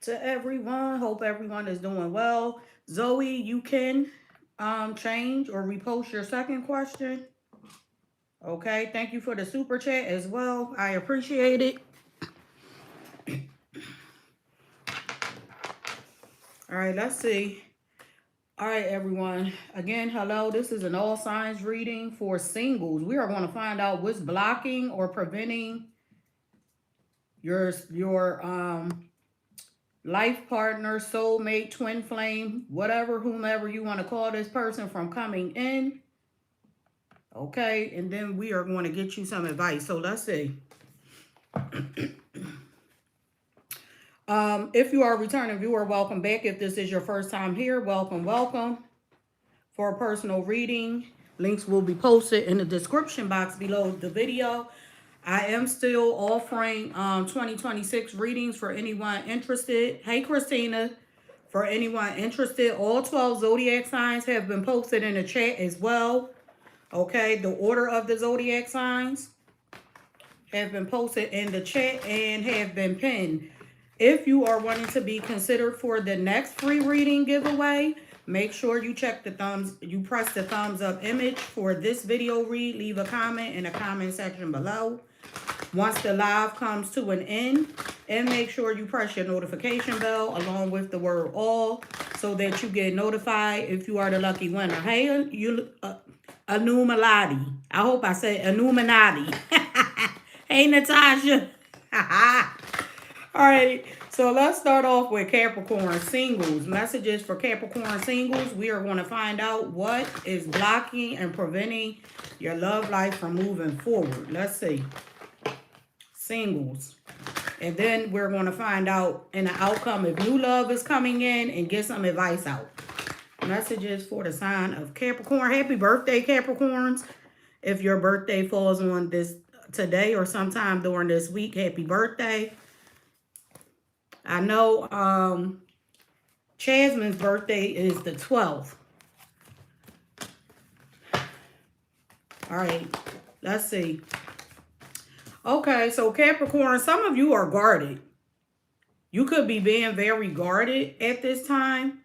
to everyone. Hope everyone is doing well. Zoe, you can change or repost your second question. Okay, thank you for the super chat as well. I appreciate it. All right, let's see. All right, everyone. Again, hello. This is an all signs reading for singles. We are going to find out what's blocking or preventing your life partner, soulmate, twin flame, whatever, whomever you want to call this person from coming in. Okay, and then we are going to get you some advice. So let's see. If you are a returning viewer, welcome back. If this is your first time here, welcome. For a personal reading, links will be posted in the description box below the video. I am still offering 2026 readings for anyone interested. Hey, Christina. For anyone interested, all 12 zodiac signs have been posted in the chat as well. Okay, the order of the zodiac signs have been posted in the chat and have been pinned. If you are wanting to be considered for the next free reading giveaway, make sure you press the thumbs up image for this video read. Leave a comment in the comment section below. Once the live comes to an end, and make sure you press your notification bell along with the word all so that you get notified if you are the lucky winner. Hey, Illuminati. I hope I said Illuminati. Hey, Natasha. All right, so let's start off with Capricorn singles. Messages for Capricorn singles. We are going to find out what is blocking and preventing your love life from moving forward. Let's see. Singles. And then we're going to find out in the outcome if new love is coming in and get some advice out. Messages for the sign of Capricorn. Happy birthday, Capricorns. If your birthday falls on this today or sometime during this week, happy birthday. I know Jasmine's birthday is the 12th. All right, let's see. Okay, so Capricorn, some of you are guarded. You could be being very guarded at this time.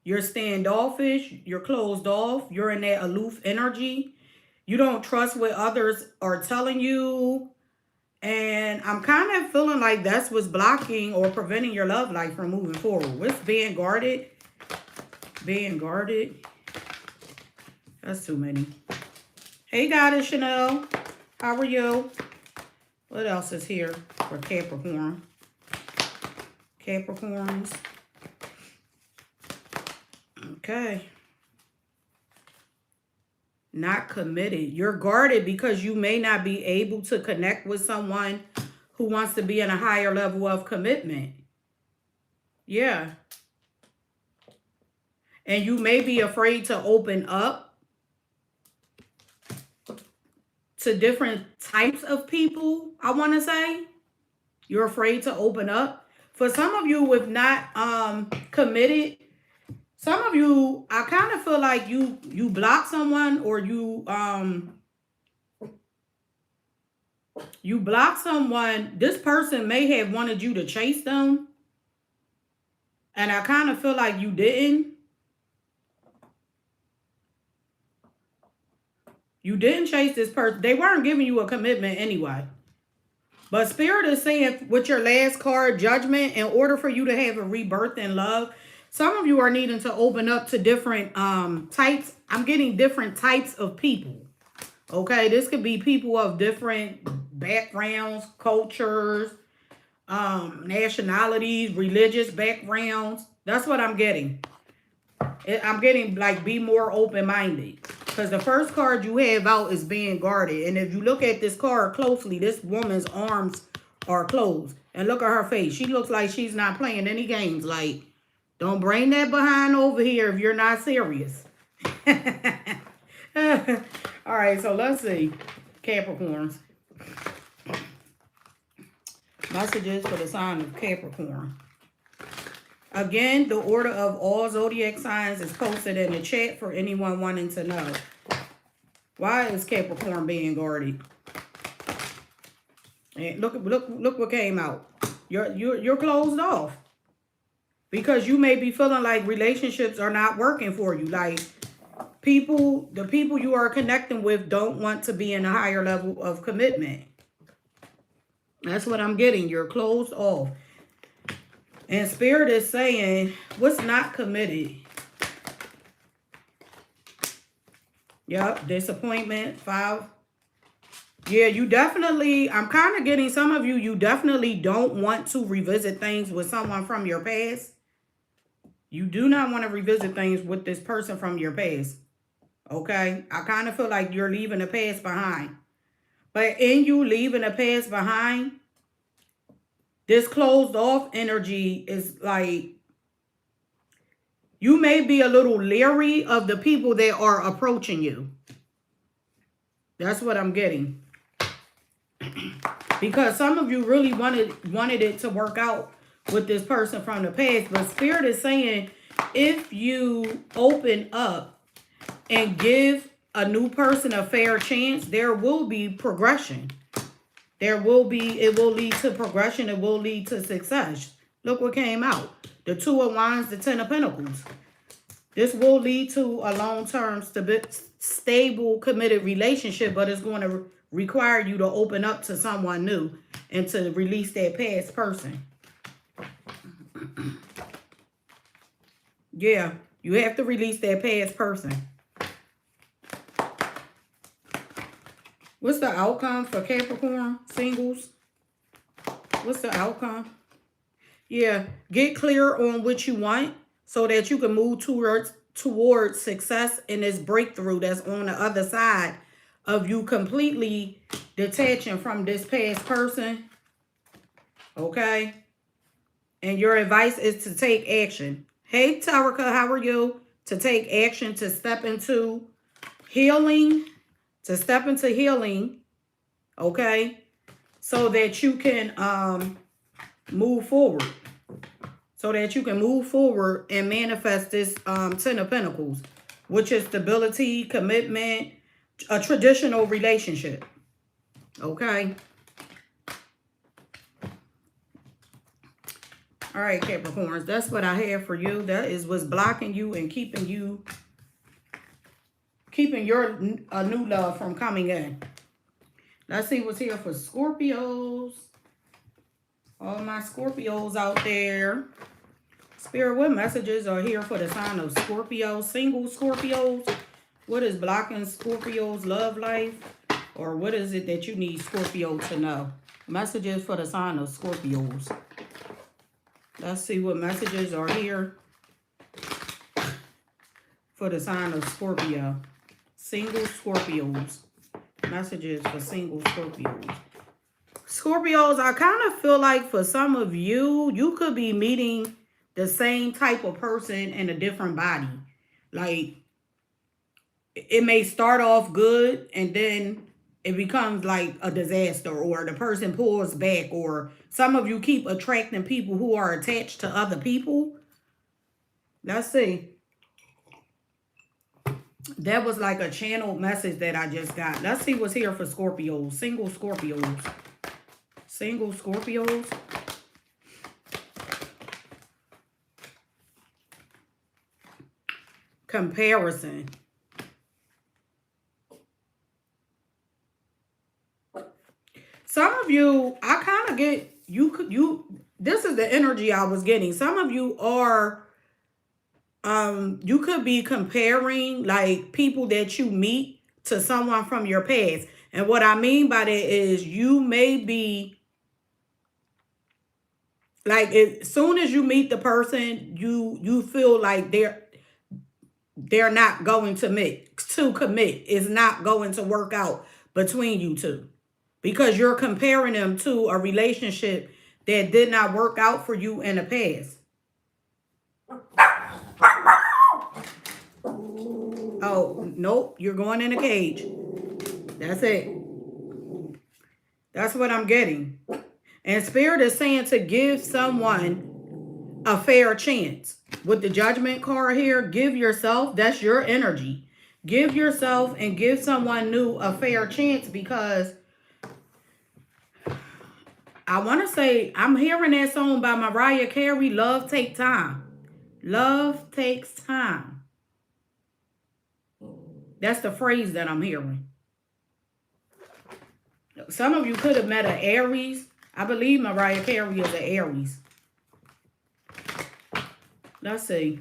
You're standoffish. You're closed off. You're in that aloof energy. You don't trust what others are telling you. And I'm kind of feeling like that's what's blocking or preventing your love life from moving forward. What's being guarded? Being guarded. That's too many. Hey, Goddess Chanel. How are you? What else is here for Capricorn? Capricorns. Okay. Not committed. You're guarded because you may not be able to connect with someone who wants to be in a higher level of commitment. Yeah. And you may be afraid to open up to different types of people, I want to say. You're afraid to open up. For some of you with not committed, some of you, I kind of feel like you block someone or you block someone. This person may have wanted you to chase them. And I kind of feel like you didn't. You didn't chase this person. They weren't giving you a commitment anyway. But Spirit is saying with your last card, Judgment, in order for you to have a rebirth in love, some of you are needing to open up to different types. I'm getting different types of people. Okay, this could be people of different backgrounds, cultures, nationalities, religious backgrounds. That's what I'm getting. I'm getting like be more open-minded. Because the first card you have out is being guarded. And if you look at this card closely, this woman's arms are closed. And look at her face. She looks like she's not playing any games. Like, don't bring that behind over here if you're not serious. All right, so let's see. Capricorns. Messages for the sign of Capricorn. Again, the order of all zodiac signs is posted in the chat for anyone wanting to know. Why is Capricorn being guarded? And look what came out. You're closed off. Because you may be feeling like relationships are not working for you. Like the people you are connecting with don't want to be in a higher level of commitment. That's what I'm getting. You're closed off. And Spirit is saying, what's not committed? Yep, disappointment, 5. Yeah, you definitely, I'm kind of getting some of you, you definitely don't want to revisit things with someone from your past. You do not want to revisit things with this person from your past. Okay? I kind of feel like you're leaving the past behind. But in you leaving the past behind, this closed off energy is like, you may be a little leery of the people that are approaching you. That's what I'm getting. Because some of you really wanted it to work out with this person from the past. But Spirit is saying, if you open up and give a new person a fair chance, there will be progression. It will lead to progression. It will lead to success. Look what came out. The 2 of Wands, the 10 of Pentacles. This will lead to a long-term, stable, committed relationship, but it's going to require you to open up to someone new and to release that past person. Yeah, you have to release that past person. What's the outcome for Capricorn singles? What's the outcome? Yeah, get clear on what you want so that you can move towards success in this breakthrough that's on the other side of you completely detaching from this past person. Okay? And your advice is to take action. Hey, Tarika, how are you? To take action, to step into healing. To step into healing. Okay? So that you can move forward. So that you can move forward and manifest this 10 of Pentacles, which is stability, commitment, a traditional relationship. Okay. All right, Capricorns, that's what I have for you. That is what's blocking you and keeping your new love from coming in. Let's see what's here for Scorpios. All my Scorpios out there. Spirit, what messages are here for the sign of Scorpio? Single Scorpios. What is blocking Scorpio's love life? Or what is it that you need Scorpio to know? Messages for the sign of Scorpios. Let's see what messages are here for the sign of Scorpio. Single Scorpios. Messages for single Scorpios. Scorpios, I kind of feel like for some of you, you could be meeting the same type of person in a different body. Like, it may start off good and then it becomes like a disaster, or the person pulls back, or some of you keep attracting people who are attached to other people. Let's see. That was like a channeled message that I just got. Let's see what's here for Scorpios. Single Scorpios. Single Scorpios. Comparison. Some of you, I kind of get, this is the energy I was getting. Some of you are, you could be comparing like people that you meet to someone from your past. And what I mean by that is you may be, like, as soon as you meet the person, you feel like they're not going to commit. It's not going to work out between you two. Because you're comparing them to a relationship that did not work out for you in the past. Oh, nope. You're going in a cage. That's it. That's what I'm getting. And Spirit is saying to give someone a fair chance. With the Judgment card here, give yourself, that's your energy. Give yourself and give someone new a fair chance, because I want to say, I'm hearing that song by Mariah Carey, Love Take Time. Love takes time. That's the phrase that I'm hearing. Some of you could have met an Aries. I believe Mariah Carey is an Aries. Let's see.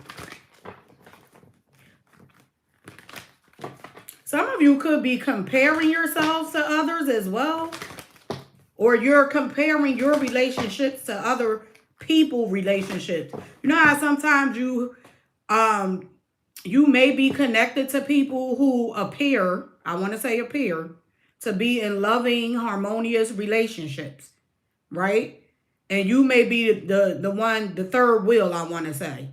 Some of you could be comparing yourselves to others as well. Or you're comparing your relationships to other people's relationships. You know how sometimes you may be connected to people who appear, I want to say appear, to be in loving, harmonious relationships, right? And you may be the third wheel, I want to say.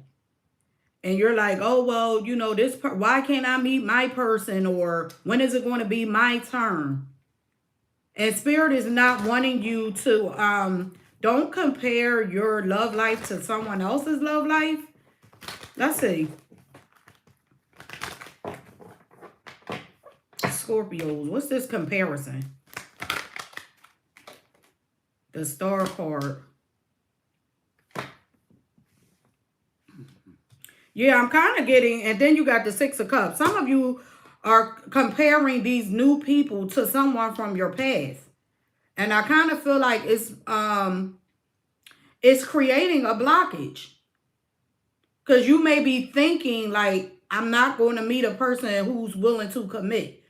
And you're like, oh, well, you know, why can't I meet my person? Or when is it going to be my turn? And Spirit is not wanting you to, don't compare your love life to someone else's love life. Let's see. Scorpios, what's this comparison? The Star card. Yeah, I'm kind of getting, and then you got the Six of Cups. Some of you are comparing these new people to someone from your past. And I kind of feel like it's creating a blockage. Because you may be thinking like, I'm not going to meet a person who's willing to commit.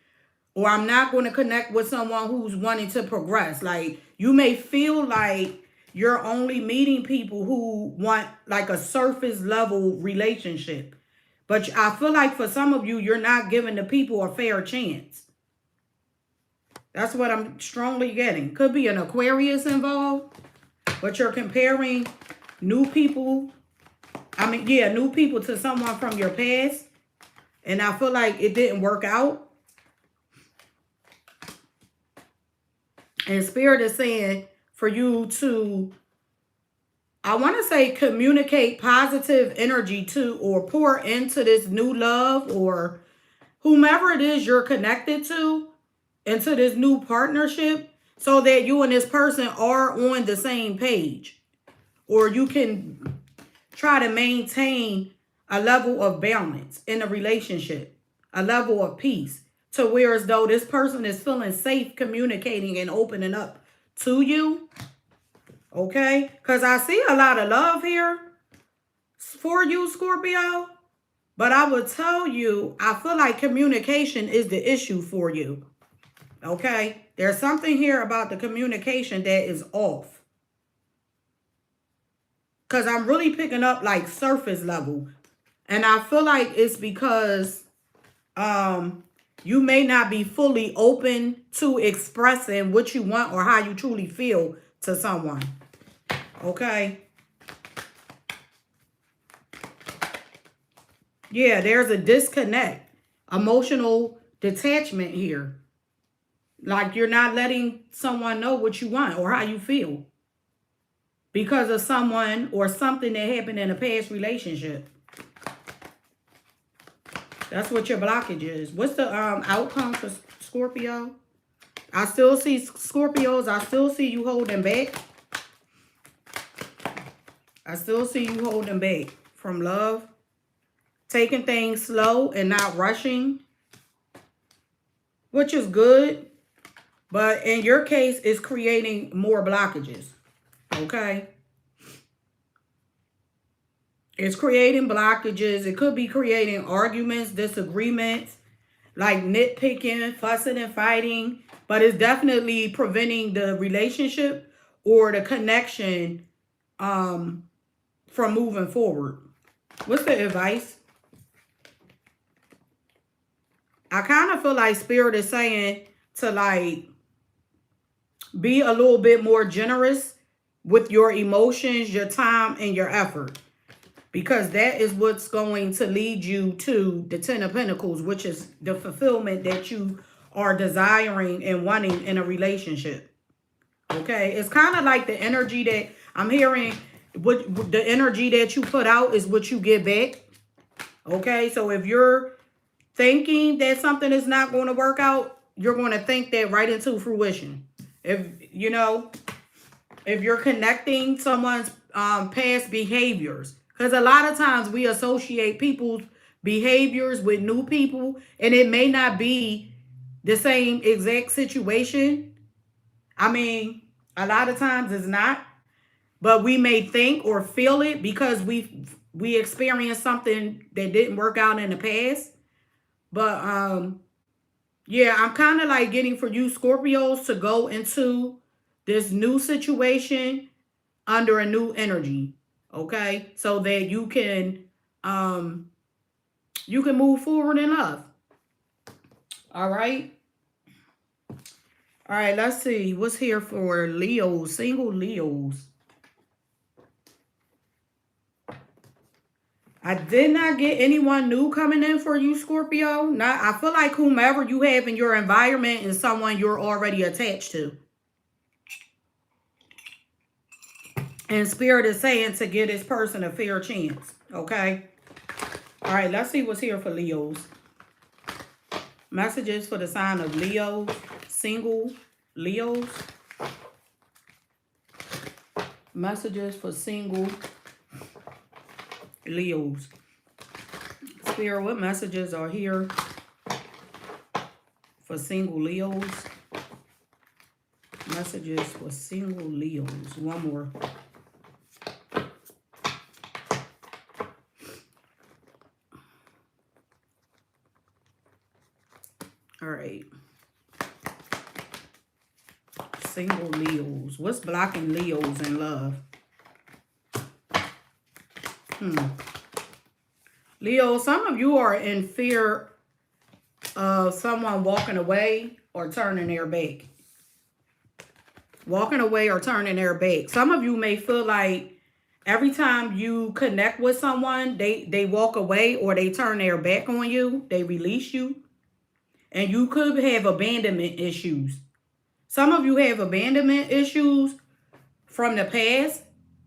Or I'm not going to connect with someone who's wanting to progress. Like, you may feel like you're only meeting people who want like a surface level relationship. But I feel like for some of you, you're not giving the people a fair chance. That's what I'm strongly getting. Could be an Aquarius involved. But you're comparing new people. I mean, yeah, new people to someone from your past. And I feel like it didn't work out. And Spirit is saying for you to, I want to say, communicate positive energy to or pour into this new love or whomever it is you're connected to, into this new partnership, so that you and this person are on the same page. Or you can try to maintain a level of balance in a relationship, a level of peace, to where as though this person is feeling safe communicating and opening up to you. Okay? Because I see a lot of love here for you, Scorpio. But I would tell you, I feel like communication is the issue for you. Okay? There's something here about the communication that is off. Because I'm really picking up like surface level. And I feel like it's because you may not be fully open to expressing what you want or how you truly feel to someone. Okay? Yeah, there's a disconnect. Emotional detachment here. Like you're not letting someone know what you want or how you feel. Because of someone or something that happened in a past relationship. That's what your blockage is. What's the outcome for Scorpio? I still see Scorpios. I still see you holding back. I still see you holding back from love. Taking things slow and not rushing. Which is good. But in your case, it's creating more blockages. Okay? It's creating blockages. It could be creating arguments, disagreements, like nitpicking, fussing and fighting. But it's definitely preventing the relationship or the connection from moving forward. What's the advice? I kind of feel like Spirit is saying to like be a little bit more generous with your emotions, your time, and your effort. Because that is what's going to lead you to the Ten of Pentacles, which is the fulfillment that you are desiring and wanting in a relationship. Okay? It's kind of like the energy that I'm hearing, what the energy that you put out is what you get back. Okay? So if you're thinking that something is not going to work out, you're going to think that right into fruition. If, you know, if you're connecting someone's past behaviors. Because a lot of times we associate people's behaviors with new people, and it may not be the same exact situation. I mean, a lot of times it's not, but we may think or feel it because we experienced something that didn't work out in the past. But yeah, I'm kind of like getting for you Scorpios to go into this new situation under a new energy, okay? So that you can move forward in love. All right? All right, let's see what's here for Leos, single Leos. I did not get anyone new coming in for you, Scorpio. Not, I feel like whomever you have in your environment is someone you're already attached to. And Spirit is saying to give this person a fair chance, okay? All right, let's see what's here for Leos. Messages for the sign of Leo, single Leos. Messages for single Leos. Spirit, what messages are here for single Leos? Messages for single Leos. One more. All right. Single Leos. What's blocking Leos in love? Leo, some of you are in fear of someone walking away or turning their back. Walking away or turning their back. Some of you may feel like every time you connect with someone, they walk away or they turn their back on you. They release you. And you could have abandonment issues. Some of you have abandonment issues from the past.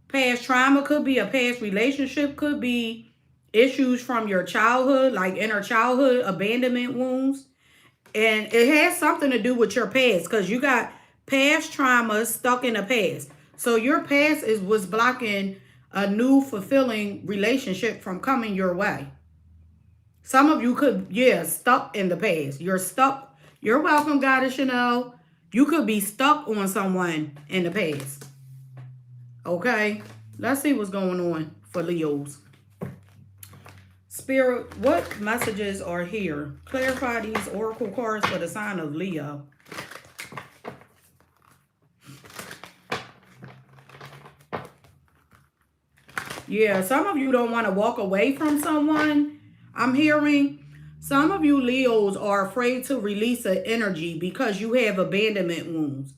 Past trauma could be a past relationship, could be issues from your childhood, like inner childhood abandonment wounds. And it has something to do with your past because you got past traumas stuck in the past. So your past is what's blocking a new fulfilling relationship from coming your way. Some of you could, yeah, stuck in the past. You're stuck. You're welcome, Goddess Chanel. You could be stuck on someone in the past. Okay, let's see what's going on for Leos. Spirit, what messages are here? Clarify these oracle cards for the sign of Leo. Yeah, some of you don't want to walk away from someone. I'm hearing some of you Leos are afraid to release an energy because you have abandonment wounds.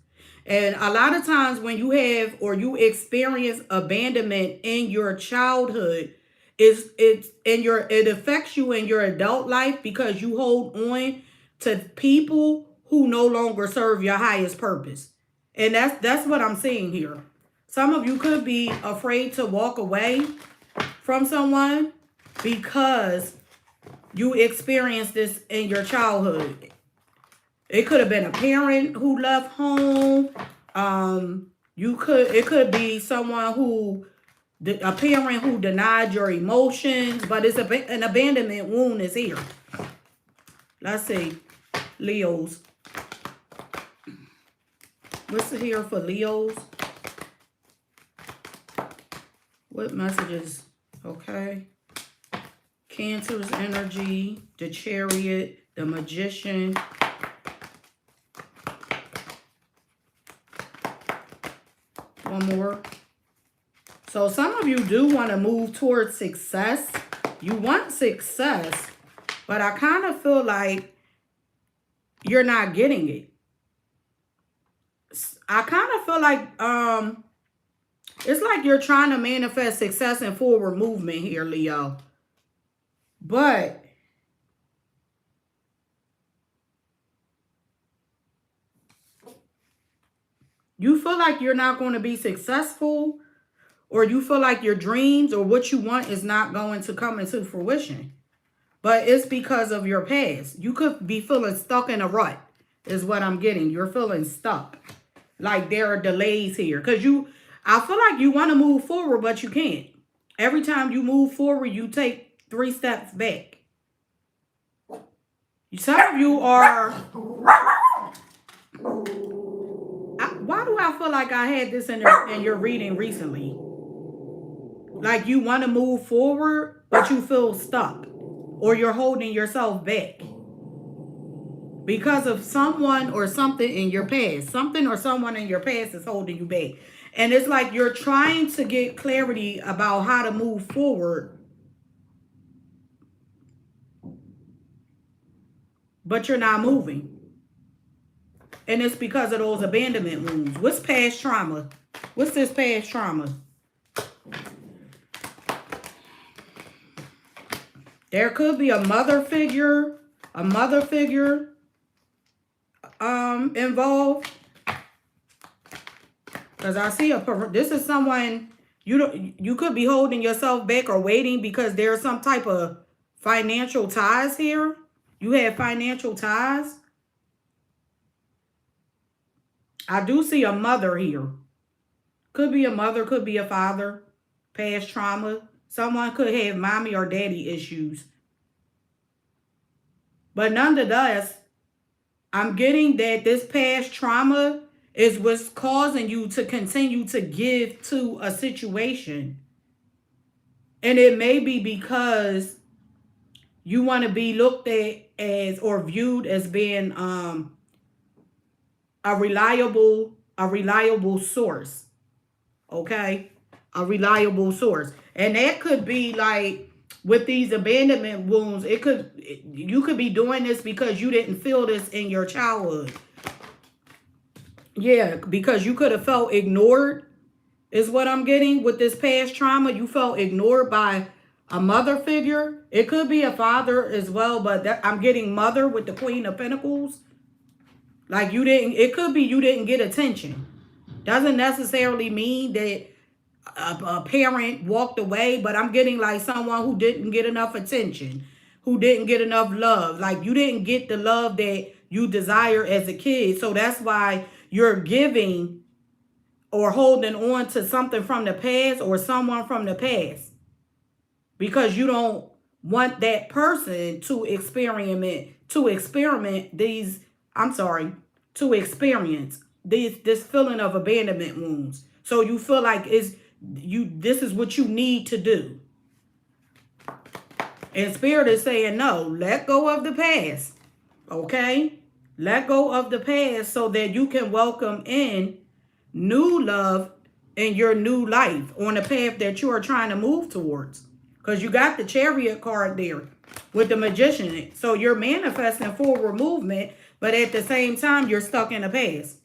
And a lot of times when you have or you experience abandonment in your childhood, it affects you in your adult life because you hold on to people who no longer serve your highest purpose. And that's what I'm seeing here. Some of you could be afraid to walk away from someone because you experienced this in your childhood. It could have been a parent who left home. It could be someone a parent who denied your emotions, but it's an abandonment wound is here. Let's see, Leos. What's here for Leos? What messages? Okay. Cancer's energy, the Chariot, the Magician. One more. So some of you do want to move towards success. You want success, but I kind of feel like you're not getting it. I kind of feel like it's like you're trying to manifest success and forward movement here, Leo. But you feel like you're not going to be successful, or you feel like your dreams or what you want is not going to come into fruition. But it's because of your past. You could be feeling stuck in a rut is what I'm getting. You're feeling stuck. like there are delays here. Because I feel like you want to move forward, but you can't. Every time you move forward, you take 3 steps back. Some of you are... why do I feel like I had this in your reading recently? Like you want to move forward, but you feel stuck. Or you're holding yourself back. Because of someone or something in your past. Something or someone in your past is holding you back. And it's like you're trying to get clarity about how to move forward. But you're not moving. And it's because of those abandonment wounds. What's past trauma? What's this past trauma? There could be a mother figure involved. Because I see this is someone you could be holding yourself back or waiting because there's some type of financial ties here. You have financial ties. I do see a mother here. Could be a mother, could be a father. Past trauma. Someone could have mommy or daddy issues. But nonetheless, I'm getting that this past trauma is what's causing you to continue to give to a situation. And it may be because you want to be looked at as or viewed as being a reliable source. Okay? A reliable source. And that could be like with these abandonment wounds, you could be doing this because you didn't feel this in your childhood. Yeah, because you could have felt ignored is what I'm getting with this past trauma. You felt ignored by a mother figure. It could be a father as well, but I'm getting mother with the Queen of Pentacles. Like it could be you didn't get attention. Doesn't necessarily mean that a parent walked away, but I'm getting like someone who didn't get enough attention, who didn't get enough love. Like you didn't get the love that you desire as a kid. So that's why you're giving or holding on to something from the past or someone from the past. Because you don't want that person to experience this feeling of abandonment wounds. So you feel like this is what you need to do. And Spirit is saying, no, let go of the past. Okay? Let go of the past so that you can welcome in new love in your new life on the path that you are trying to move towards. Because you got the Chariot card there with the Magician. So you're manifesting forward movement, but at the same time, you're stuck in the past.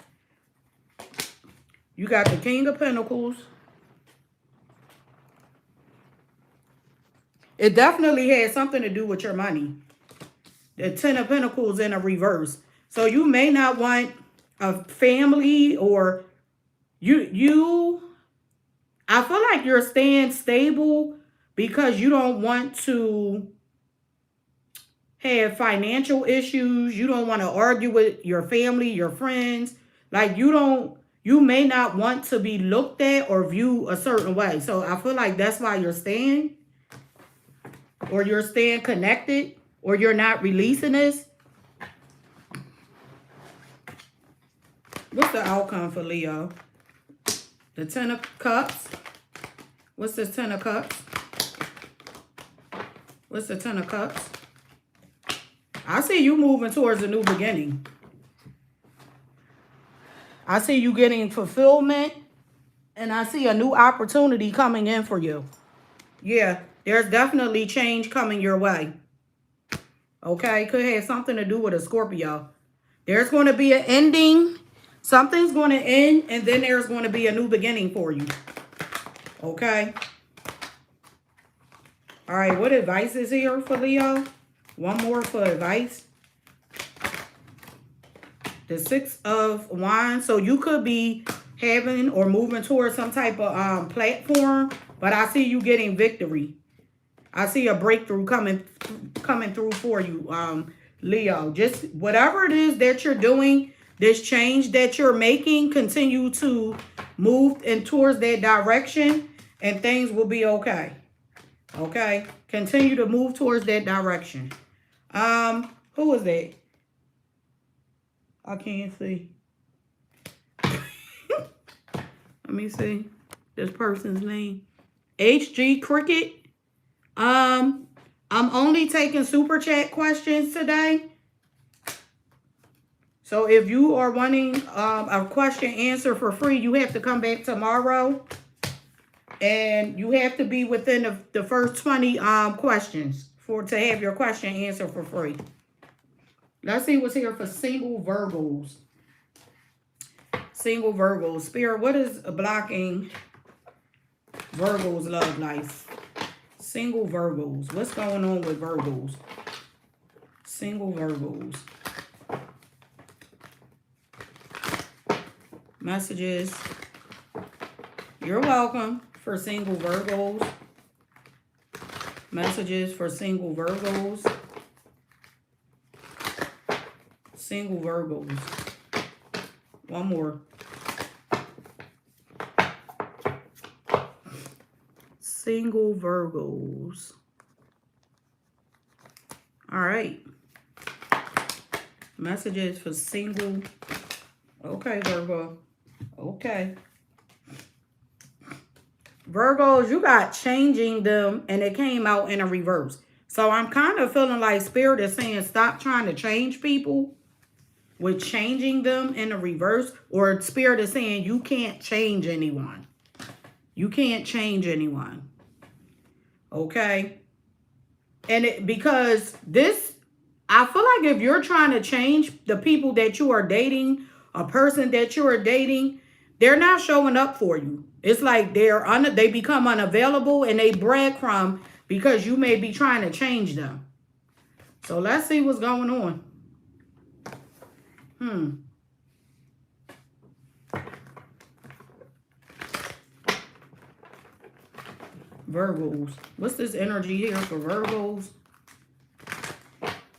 You got the King of Pentacles. It definitely has something to do with your money. The Ten of Pentacles in a reverse. So you may not want a family or I feel like you're staying stable because you don't want to have financial issues. You don't want to argue with your family, your friends. Like you may not want to be looked at or viewed a certain way. So I feel like that's why you're staying, or you're staying connected, or you're not releasing this. What's the outcome for Leo? The Ten of Cups. What's this Ten of Cups? What's the Ten of Cups? I see you moving towards a new beginning. I see you getting fulfillment. And I see a new opportunity coming in for you. Yeah, there's definitely change coming your way. Okay, could have something to do with a Scorpio. There's going to be an ending. Something's going to end, and then there's going to be a new beginning for you. Okay. All right, what advice is here for Leo? One more for advice. The Six of Wands. So you could be having or moving towards some type of platform, but I see you getting victory. I see a breakthrough coming through for you, Leo. Just whatever it is that you're doing, This change that you're making, continue to move in towards that direction and things will be okay. Okay? Continue to move towards that direction. Who is that? I can't see. Let me see this person's name. HG Cricket. I'm only taking super chat questions today. So if you are wanting a question answered for free, you have to come back tomorrow. And you have to be within the first 20 questions to have your question answered for free. Let's see what's here for single Virgos. Single Virgos. Spirit, what is blocking Virgos' love life? Single Virgos. What's going on with Virgos? Single Virgos. Messages. You're welcome for single Virgos. Messages for single Virgos. Single Virgos. One more. Single Virgos. All right. Messages for single. Okay, Virgo. Okay. Virgos, you got changing them and it came out in a reverse. So I'm kind of feeling like Spirit is saying stop trying to change people with changing them in a reverse. Or Spirit is saying you can't change anyone. You can't change anyone. Okay? And because this, I feel like if you're trying to change the people that you are dating, a person that you are dating, they're not showing up for you. It's like they become unavailable and they breadcrumb because you may be trying to change them. So let's see what's going on. Virgos. What's this energy here for Virgos?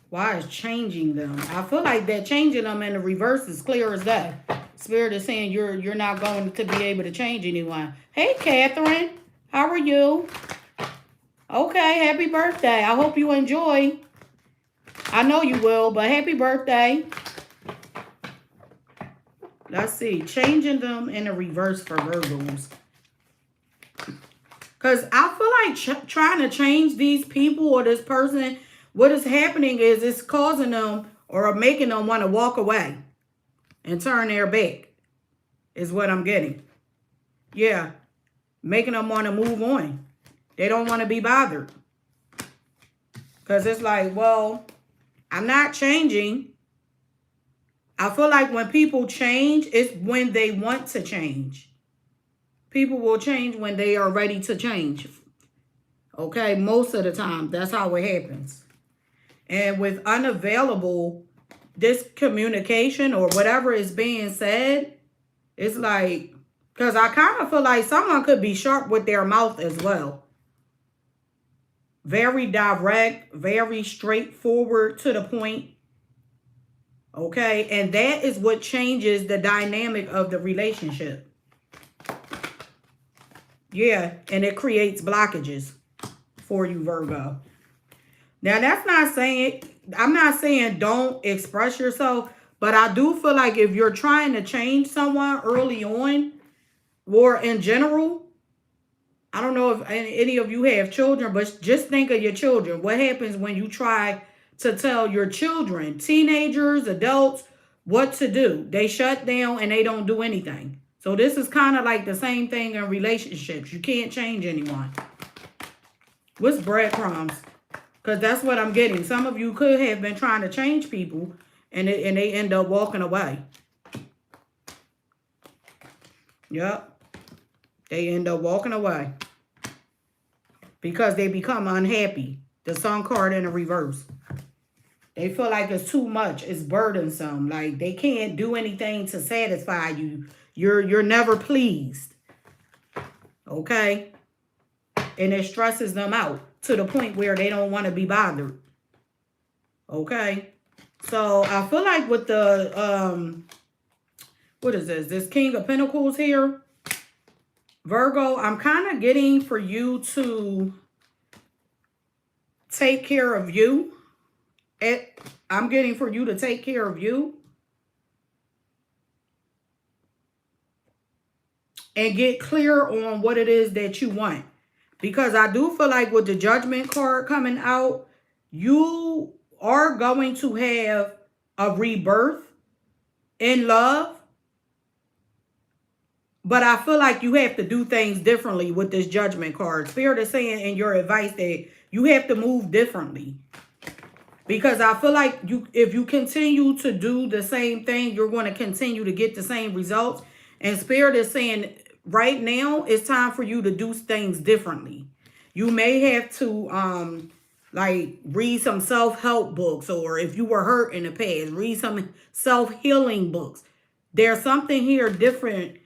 Why is changing them? I feel like that changing them in the reverse is clear as day. Spirit is saying you're not going to be able to change anyone. Hey, Catherine. How are you? Okay, happy birthday. I hope you enjoy. I know you will, but happy birthday. Let's see. Changing them in the reverse for Virgos. Because I feel like trying to change these people or this person, what is happening is it's causing them or making them want to walk away and turn their back is what I'm getting. Yeah. Making them want to move on. They don't want to be bothered. Because it's like, well, I'm not changing. I feel like when people change, it's when they want to change. People will change when they are ready to change. Okay, most of the time, that's how it happens. And with unavailable, this communication or whatever is being said, it's like, because I kind of feel like someone could be sharp with their mouth as well. Very direct, very straightforward to the point. Okay, and that is what changes the dynamic of the relationship. Yeah, and it creates blockages for you, Virgo. Now, that's not saying, I'm not saying don't express yourself, but I do feel like if you're trying to change someone early on, or in general, I don't know if any of you have children, but just think of your children. What happens when you try to tell your children, teenagers, adults, what to do? They shut down and they don't do anything. So this is kind of like the same thing in relationships. You can't change anyone. What's breadcrumbs? Because that's what I'm getting. Some of you could have been trying to change people and they end up walking away. Yep. They end up walking away. Because they become unhappy. The Sun card in the reverse. They feel like it's too much. It's burdensome. Like they can't do anything to satisfy you. You're never pleased. Okay? And it stresses them out to the point where they don't want to be bothered. Okay? So I feel like with the what is this? This King of Pentacles here. Virgo, I'm kind of getting for you to take care of you. I'm getting for you to take care of you. And get clear on what it is that you want. Because I do feel like with the Judgment card coming out, you are going to have a rebirth in love. But I feel like you have to do things differently with this Judgment card. Spirit is saying in your advice that you have to move differently. Because I feel like if you continue to do the same thing, you're going to continue to get the same results. And Spirit is saying right now, it's time for you to do things differently. You may have to, like, read some self-help books. Or if you were hurt in the past, read some self-healing books. There's something here different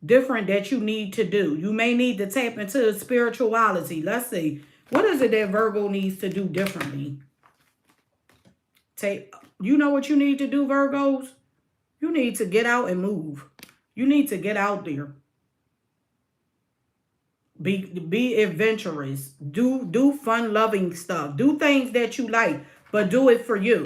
that you need to do. You may need to tap into spirituality. Let's see. What is it that Virgo needs to do differently? You know what you need to do, Virgos? You need to get out and move. You need to get out there. Be adventurous. Do fun-loving stuff. Do things that you like, but do it for you.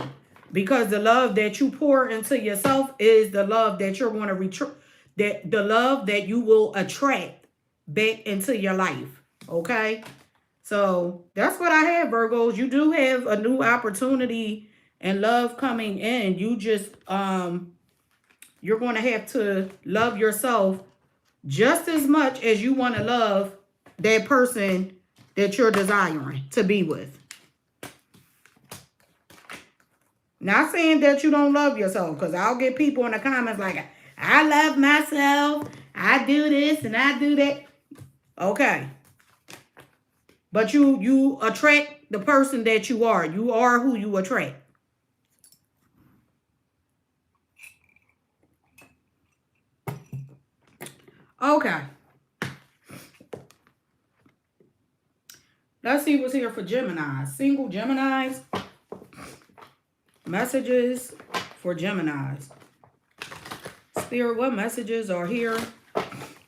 Because the love that you pour into yourself is the love that you're going to the love that you will attract back into your life. Okay? So that's what I have, Virgos. You do have a new opportunity and love coming in. You just you're going to have to love yourself just as much as you want to love that person that you're desiring to be with. Not saying that you don't love yourself, because I'll get people in the comments like, I love myself, I do this and I do that. Okay. But you attract the person that you are. You are who you attract. Okay. Let's see what's here for Gemini. Single Geminis. Messages for Geminis. Spirit, what messages are here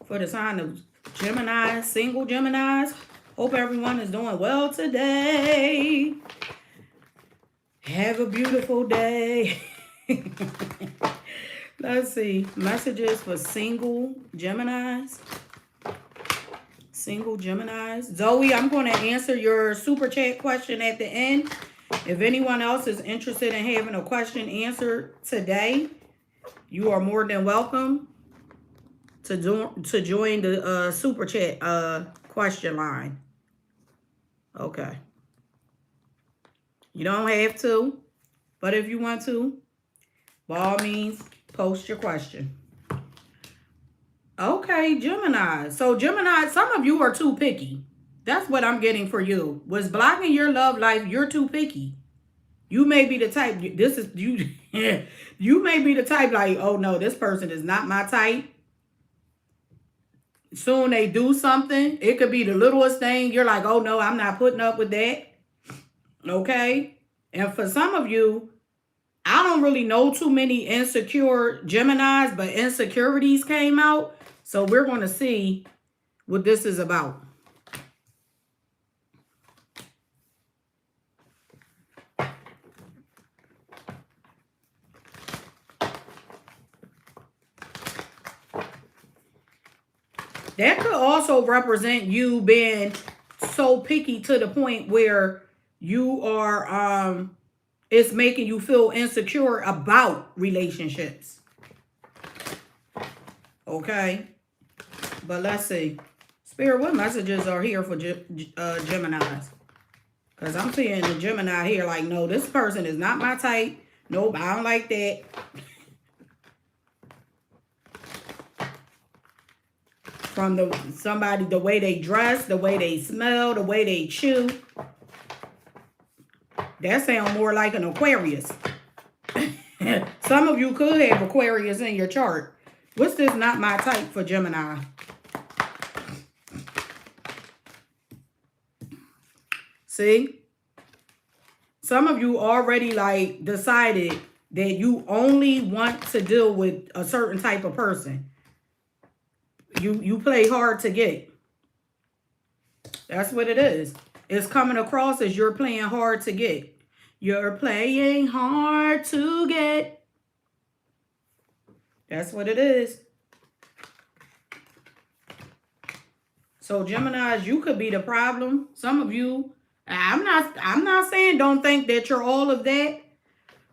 for the sign of Gemini? Single Geminis. Hope everyone is doing well today. Have a beautiful day. Let's see. Messages for single Geminis. Single Geminis. Zoe, I'm going to answer your super chat question at the end. If anyone else is interested in having a question answered today, you are more than welcome to join the super chat question line. Okay. You don't have to, but if you want to, by all means, post your question. Okay, Gemini. So Gemini, some of you are too picky. That's what I'm getting for you. What's blocking your love life, you're too picky. You may be the type, this is, you you may be the type like, oh no, this person is not my type. Soon they do something. It could be the littlest thing. You're like, oh no, I'm not putting up with that. Okay? And for some of you, I don't really know too many insecure Geminis, but insecurities came out. So we're going to see what this is about. That could also represent you being so picky to the point where you are, it's making you feel insecure about relationships. Okay. But let's see. Spirit, what messages are here for Geminis? Because I'm seeing the Gemini here like, no, this person is not my type. Nope, I don't like that. From the way they dress, the way they smell, the way they chew. That sounds more like an Aquarius. Some of you could have Aquarius in your chart. What's this not my type for Gemini? See? Some of you already like decided that you only want to deal with a certain type of person. You play hard to get. That's what it is. It's coming across as you're playing hard to get. You're playing hard to get. That's what it is. So Geminis, you could be the problem. Some of you, I'm not saying don't think that you're all of that,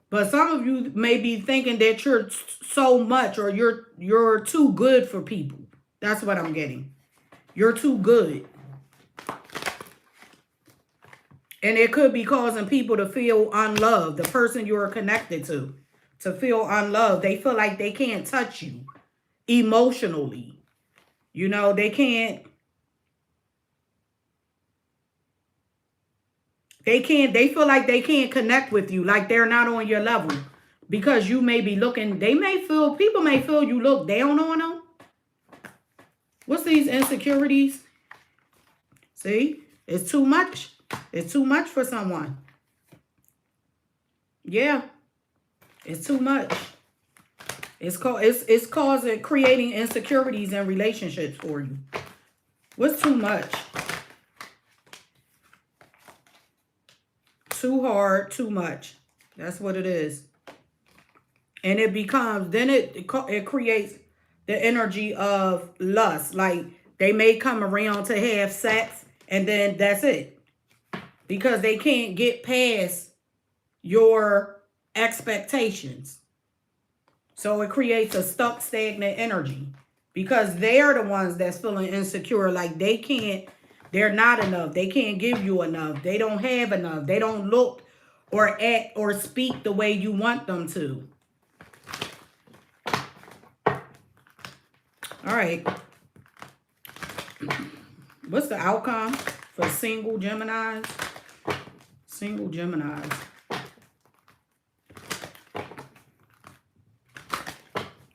but some of you may be thinking that you're so much, or you're too good for people. That's what I'm getting. You're too good. And it could be causing people to feel unloved. The person you're connected to feel unloved. They feel like they can't touch you emotionally. You know, they can't. They feel like they can't connect with you. Like they're not on your level. Because you may be looking, people may feel you look down on them. What's these insecurities? See, it's too much. It's too much for someone. Yeah, it's too much. It's creating insecurities in relationships for you. What's too much? Too hard, too much. That's what it is. And it becomes, then it creates the energy of lust. Like they may come around to have sex and then that's it. Because they can't get past your expectations. So it creates a stuck, stagnant energy. Because they're the ones that's feeling insecure. Like they're not enough. They can't give you enough. They don't have enough. They don't look or act or speak the way you want them to. All right. What's the outcome for single Geminis? Single Geminis.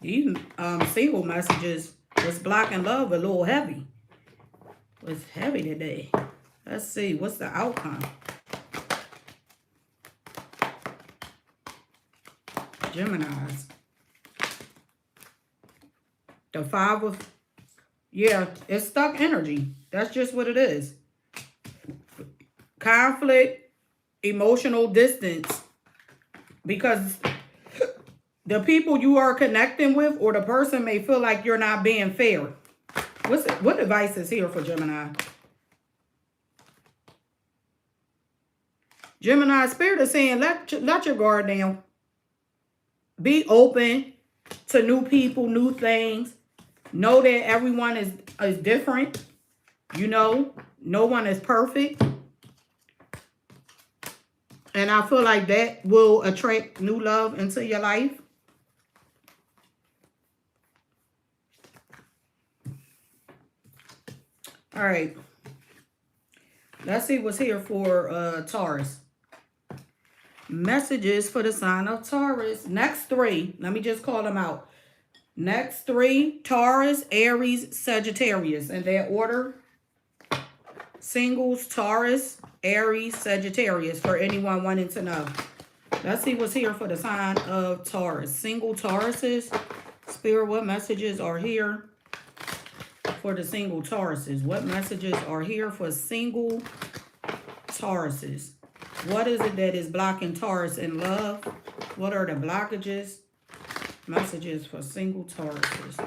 These single messages was blocking love a little heavy. Was heavy today. Let's see. What's the outcome? Geminis. The 5 of... Yeah, it's stuck energy. That's just what it is. Conflict. Emotional distance, because the people you are connecting with or the person may feel like you're not being fair. What advice is here for Gemini? Gemini, Spirit is saying let your guard down. Be open to new people, new things. Know that everyone is different. You know, no one is perfect. And I feel like that will attract new love into your life. All right. Let's see what's here for Taurus. Messages for the sign of Taurus. Next 3. Let me just call them out. Next 3. Taurus, Aries, Sagittarius. In that order. Singles, Taurus, Aries, Sagittarius, for anyone wanting to know. Let's see what's here for the sign of Taurus. Single Tauruses. Spirit, what messages are here for the single Tauruses? What messages are here for single Tauruses? What is it that is blocking Taurus in love? What are the blockages? Messages for single Tauruses.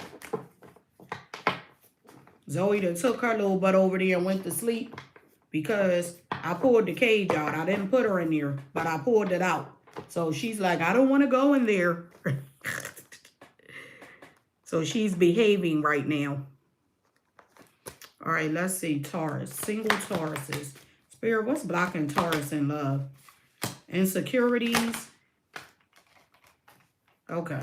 Zoe done took her little butt over there and went to sleep because I pulled the cage out. I didn't put her in there, but I pulled it out. So she's like, I don't want to go in there. So she's behaving right now. All right, let's see. Taurus. Single Tauruses. Spirit, what's blocking Taurus in love? Insecurities. Okay.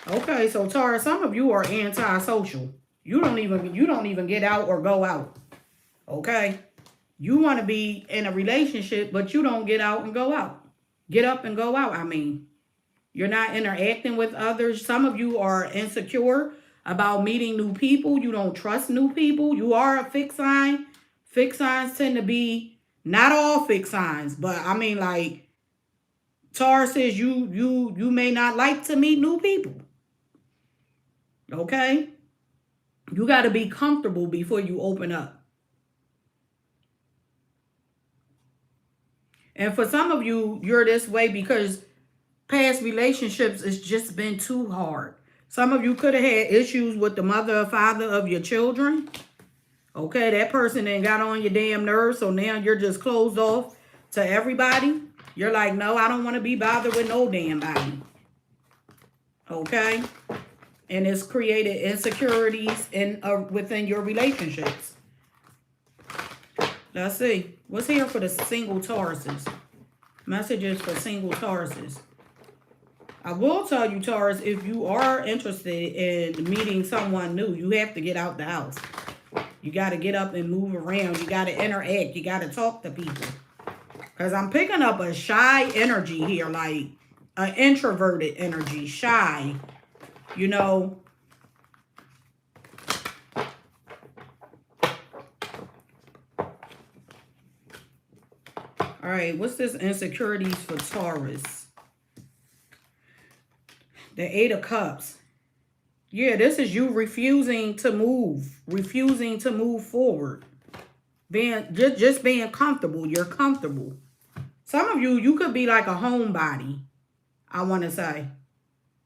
Okay, so Taurus, some of you are antisocial. You don't even get out or go out. Okay? You want to be in a relationship, but you don't get out and go out. Get up and go out, I mean. You're not interacting with others. Some of you are insecure about meeting new people. You don't trust new people. You are a fixed sign. Fixed signs tend to be, not all fixed signs, but I mean like Taurus says you may not like to meet new people. Okay? You got to be comfortable before you open up. And for some of you, you're this way because past relationships has just been too hard. Some of you could have had issues with the mother or father of your children. Okay, that person then got on your damn nerves, so now you're just closed off to everybody. You're like, no, I don't want to be bothered with no damn body. Okay? And it's created insecurities within your relationships. Let's see. What's here for the single Tauruses? Messages for single Tauruses. I will tell you, Taurus, if you are interested in meeting someone new, you have to get out the house. You got to get up and move around. You got to interact. You got to talk to people. Because I'm picking up a shy energy here, like an introverted energy, shy, you know. All right, what's this insecurities for Taurus? The 8 of Cups. Yeah, this is you refusing to move forward. Just being comfortable. You're comfortable. Some of you could be like a homebody, I want to say.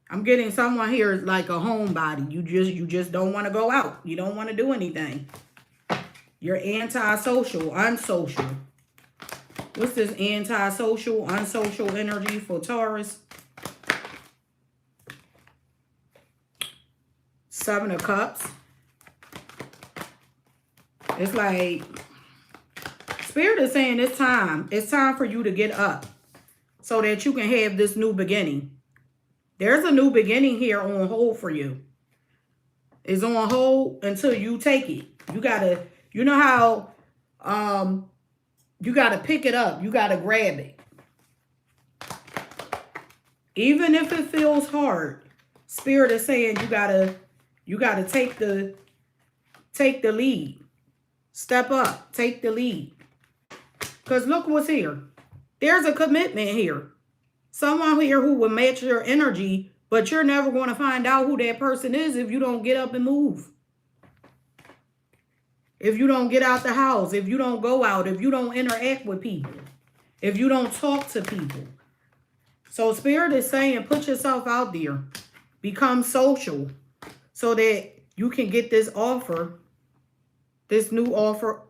I'm getting someone here like a homebody. You just don't want to go out. You don't want to do anything. You're antisocial, unsocial. What's this antisocial, unsocial energy for Taurus? 7 of Cups. It's like Spirit is saying it's time. It's time for you to get up so that you can have this new beginning. There's a new beginning here on hold for you. It's on hold until you take it. You gotta, you know how you gotta pick it up. You gotta grab it. Even if it feels hard, Spirit is saying you gotta take the lead. Step up, take the lead. Because look what's here. There's a commitment here. Someone here who will match your energy, but you're never going to find out who that person is if you don't get up and move. If you don't get out the house, if you don't go out, if you don't interact with people, if you don't talk to people. So Spirit is saying, put yourself out there. Become social so that you can get this offer, this new offer.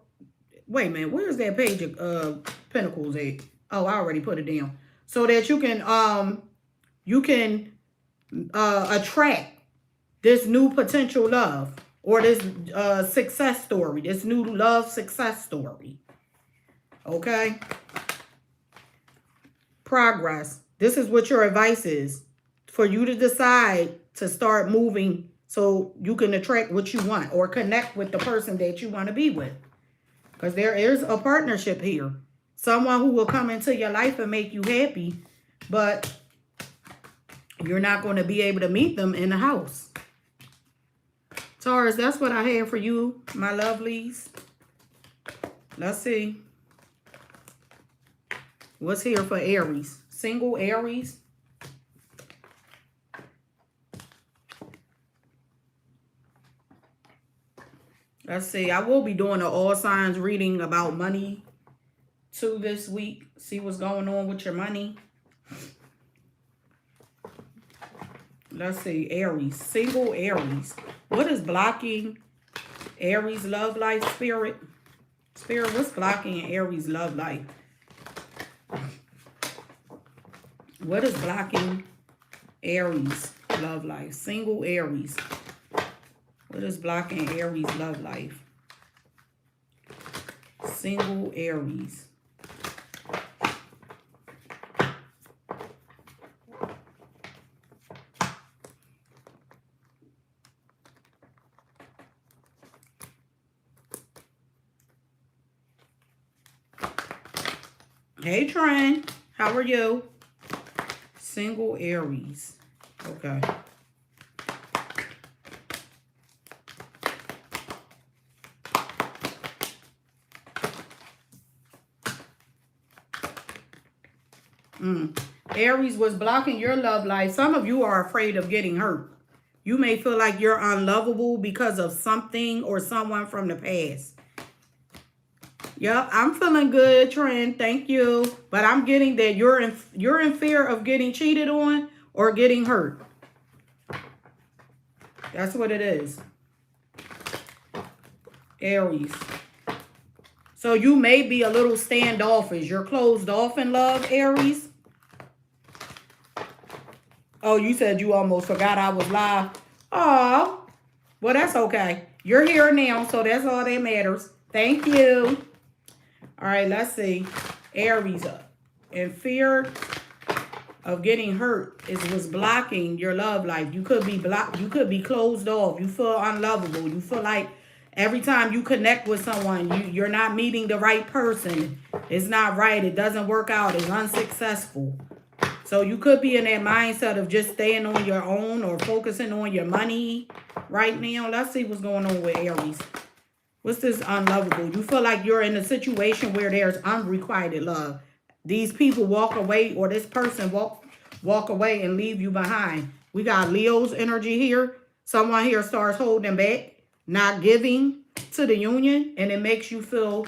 Wait a minute, where's that page of Pentacles at? Oh, I already put it down. So that you can attract this new potential love or this success story, this new love success story. Okay? Progress. This is what your advice is. For you to decide to start moving so you can attract what you want or connect with the person that you want to be with. Because there is a partnership here. Someone who will come into your life and make you happy, but you're not going to be able to meet them in the house. Taurus, that's what I have for you, my lovelies. Let's see. What's here for Aries? Single Aries. Let's see. I will be doing an all signs reading about money too this week. See what's going on with your money. Let's see. Aries. Single Aries. What is blocking Aries love life, Spirit? Spirit, what's blocking Aries love life? What is blocking Aries love life? Single Aries. What is blocking Aries love life? Single Aries. Hey, Tran. How are you? Single Aries. Okay. Aries, was blocking your love life. Some of you are afraid of getting hurt. You may feel like you're unlovable because of something or someone from the past. Yep, I'm feeling good, Trent. Thank you. But I'm getting that you're in fear of getting cheated on or getting hurt. That's what it is. Aries. So you may be a little standoffish. You're closed off in love, Aries. Oh, you said you almost forgot I was live. Oh, well, that's okay. You're here now, so that's all that matters. Thank you. All right, let's see. Aries, in fear of getting hurt is what's blocking your love life. You could be blocked. You could be closed off. You feel unlovable. You feel like every time you connect with someone, you're not meeting the right person. It's not right. It doesn't work out. It's unsuccessful. So you could be in that mindset of just staying on your own or focusing on your money right now. Let's see what's going on with Aries. What's this unlovable? You feel like you're in a situation where there's unrequited love. These people walk away, or this person walk away and leave you behind. We got Leo's energy here. Someone here starts holding back, not giving to the union, and it makes you feel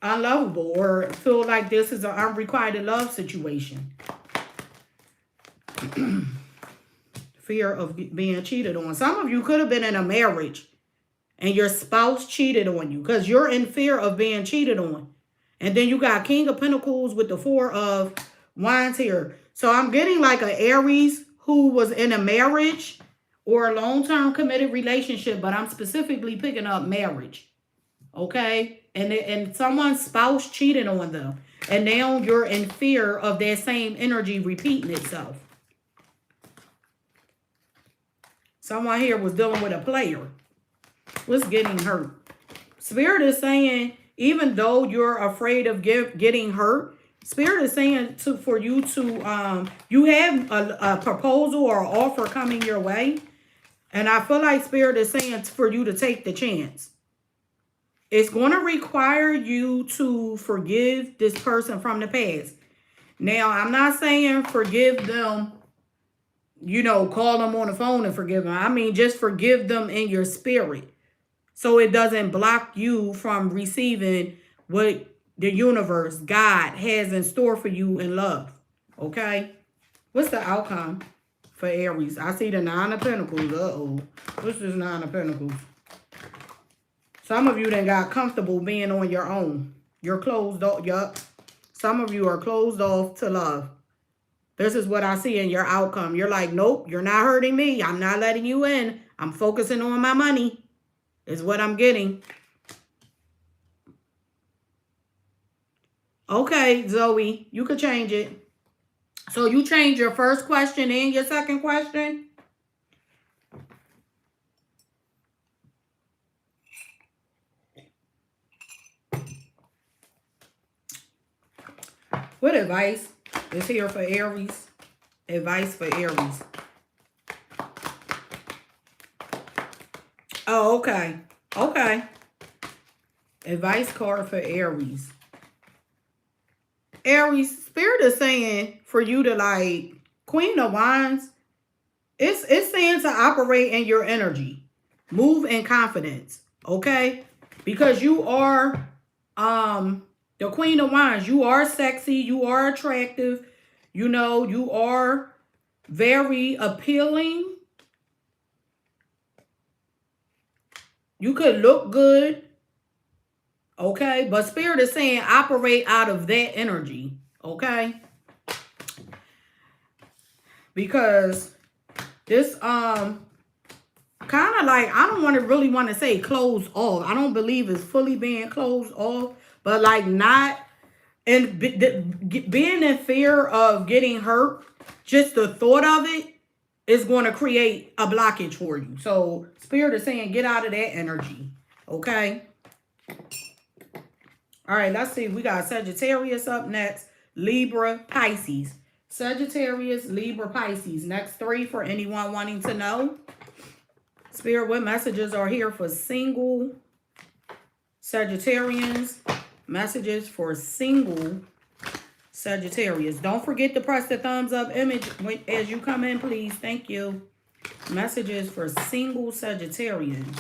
unlovable or feel like this is an unrequited love situation. Fear of being cheated on. Some of you could have been in a marriage and your spouse cheated on you because you're in fear of being cheated on. And then you got King of Pentacles with the Four of Wands here. So I'm getting like an Aries who was in a marriage or a long-term committed relationship, but I'm specifically picking up marriage. Okay? And someone's spouse cheated on them. And now you're in fear of that same energy repeating itself. Someone here was dealing with a player. Was getting hurt. Spirit is saying, even though you're afraid of getting hurt, Spirit is saying for you to, you have a proposal or offer coming your way. And I feel like Spirit is saying for you to take the chance. It's going to require you to forgive this person from the past. Now, I'm not saying forgive them, you know, call them on the phone and forgive them. I mean, just forgive them in your spirit. So it doesn't block you from receiving what the universe, God, has in store for you in love. Okay? What's the outcome for Aries? I see the Nine of Pentacles. Uh-oh. What's this Nine of Pentacles? Some of you done got comfortable being on your own. You're closed off. Yup. Some of you are closed off to love. This is what I see in your outcome. You're like, nope, you're not hurting me. I'm not letting you in. I'm focusing on my money. Is what I'm getting. Okay, Zoe, you could change it. So you change your first question and your second question? What advice is here for Aries? Advice for Aries. Oh, okay. Okay. Advice card for Aries. Aries, Spirit is saying for you to like, Queen of Wands, it's saying to operate in your energy. Move in confidence. Okay? Because you are the Queen of Wands. You are sexy. You are attractive. You know, you are very appealing. You could look good, okay? But Spirit is saying operate out of that energy, okay? Because this, kind of like, I don't really want to say closed off. I don't believe it's fully being closed off, but like not, and being in fear of getting hurt, just the thought of it is going to create a blockage for you. So Spirit is saying get out of that energy. Okay. All right. Let's see. We got Sagittarius up next. Libra, Pisces. Sagittarius, Libra, Pisces. Next three for anyone wanting to know. Spirit, what messages are here for single Sagittarians? Messages for single Sagittarius. Don't forget to press the thumbs up image as you come in, please. Thank you. Messages for single Sagittarians.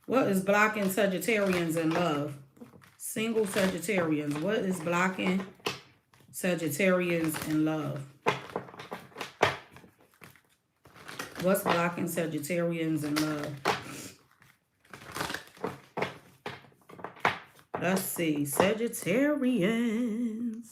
What is blocking Sagittarians in love? Single Sagittarians. What is blocking Sagittarians in love? What's blocking Sagittarians in love? Let's see. Sagittarians.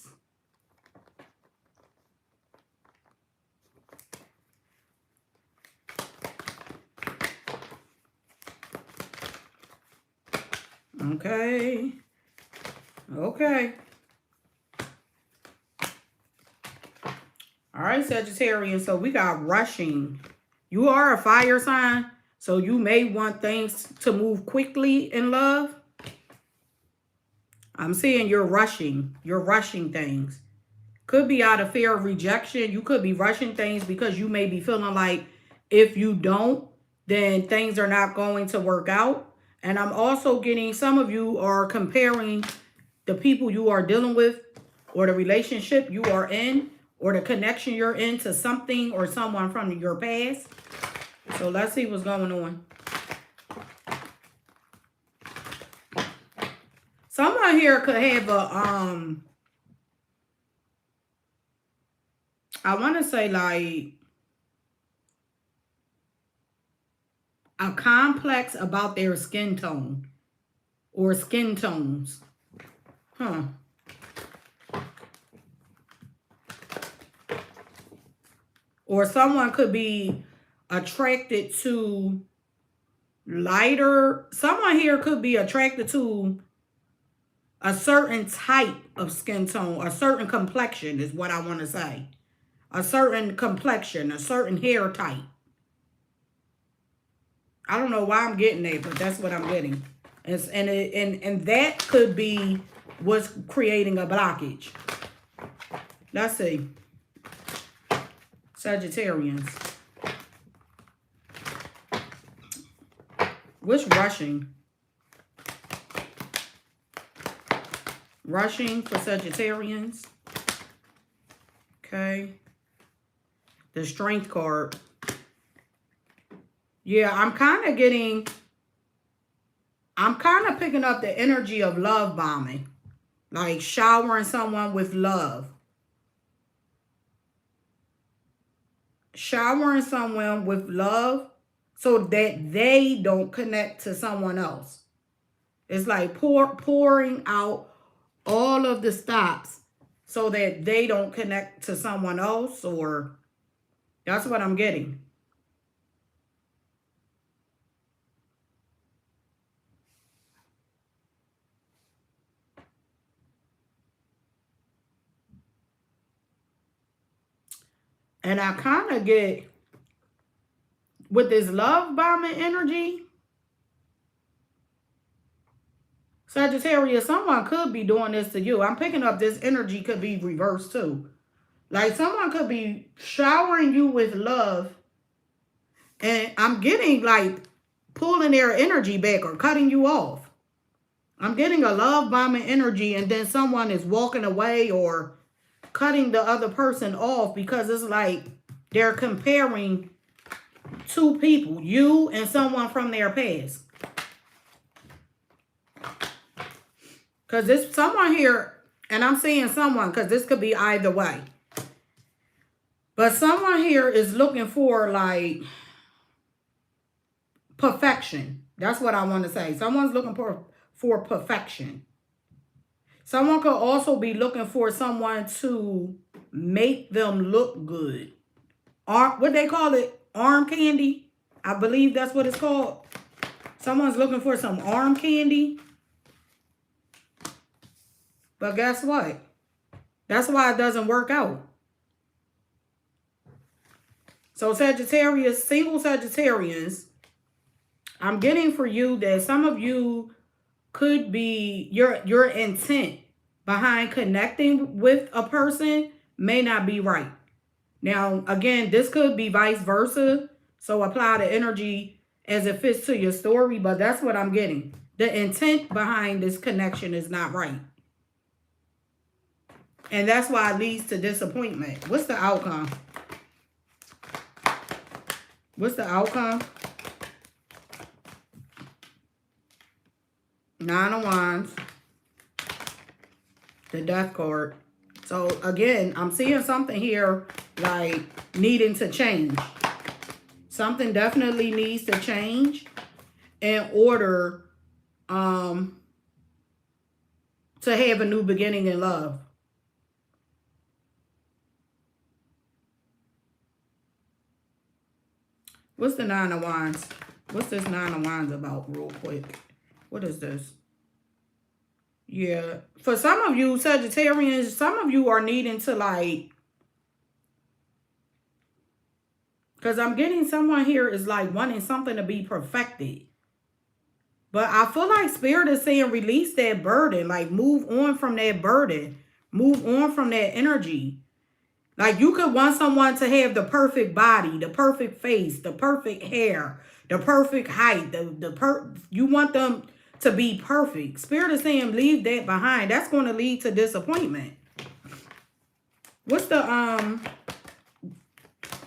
Okay. Okay. All right, Sagittarius. So we got rushing. You are a fire sign, so you may want things to move quickly in love. I'm seeing you're rushing. You're rushing things. Could be out of fear of rejection. You could be rushing things because you may be feeling like if you don't, then things are not going to work out. And I'm also getting, some of you are comparing the people you are dealing with or the relationship you are in or the connection you're in to something or someone from your past. So let's see what's going on. Someone here could have a, I want to say like a complex about their skin tone or skin tones. Huh. Or someone could be attracted to lighter. Someone here could be attracted to a certain type of skin tone, a certain complexion is what I want to say. A certain complexion, a certain hair type. I don't know why I'm getting that, but that's what I'm getting. And that could be what's creating a blockage. Let's see. Sagittarians. What's rushing? Rushing for Sagittarians. Okay. The Strength card. Yeah, I'm kind of picking up the energy of love bombing. Like showering someone with love. Showering someone with love so that they don't connect to someone else. It's like pouring out all of the stops so that they don't connect to someone else, or that's what I'm getting. And I kind of get, with this love bombing energy, Sagittarius, someone could be doing this to you. I'm picking up this energy could be reversed too. Like someone could be showering you with love. And I'm getting like pulling their energy back or cutting you off. I'm getting a love bombing energy and then someone is walking away or cutting the other person off because it's like they're comparing two people, you and someone from their past. Because there's someone here, and I'm saying someone because this could be either way. But someone here is looking for like perfection. That's what I want to say. Someone's looking for perfection. Someone could also be looking for someone to make them look good. What they call it? Arm candy. I believe that's what it's called. Someone's looking for some arm candy. But guess what? That's why it doesn't work out. So Sagittarius, single Sagittarians, I'm getting for you that some of you could be, your intent behind connecting with a person may not be right. Now, again, this could be vice versa. So apply the energy as it fits to your story. But that's what I'm getting. The intent behind this connection is not right. And that's why it leads to disappointment. What's the outcome? What's the outcome? Nine of Wands. The Death card. So again, I'm seeing something here like needing to change. Something definitely needs to change in order to have a new beginning in love. What's the Nine of Wands? What's this Nine of Wands about real quick? What is this? Yeah. For some of you, Sagittarians, some of you are needing to like... Because I'm getting someone here is like wanting something to be perfected. But I feel like Spirit is saying release that burden. Like move on from that burden. Move on from that energy. Like you could want someone to have the perfect body, the perfect face, the perfect hair, the perfect height. You want them to be perfect. Spirit is saying leave that behind. That's going to lead to disappointment. What's the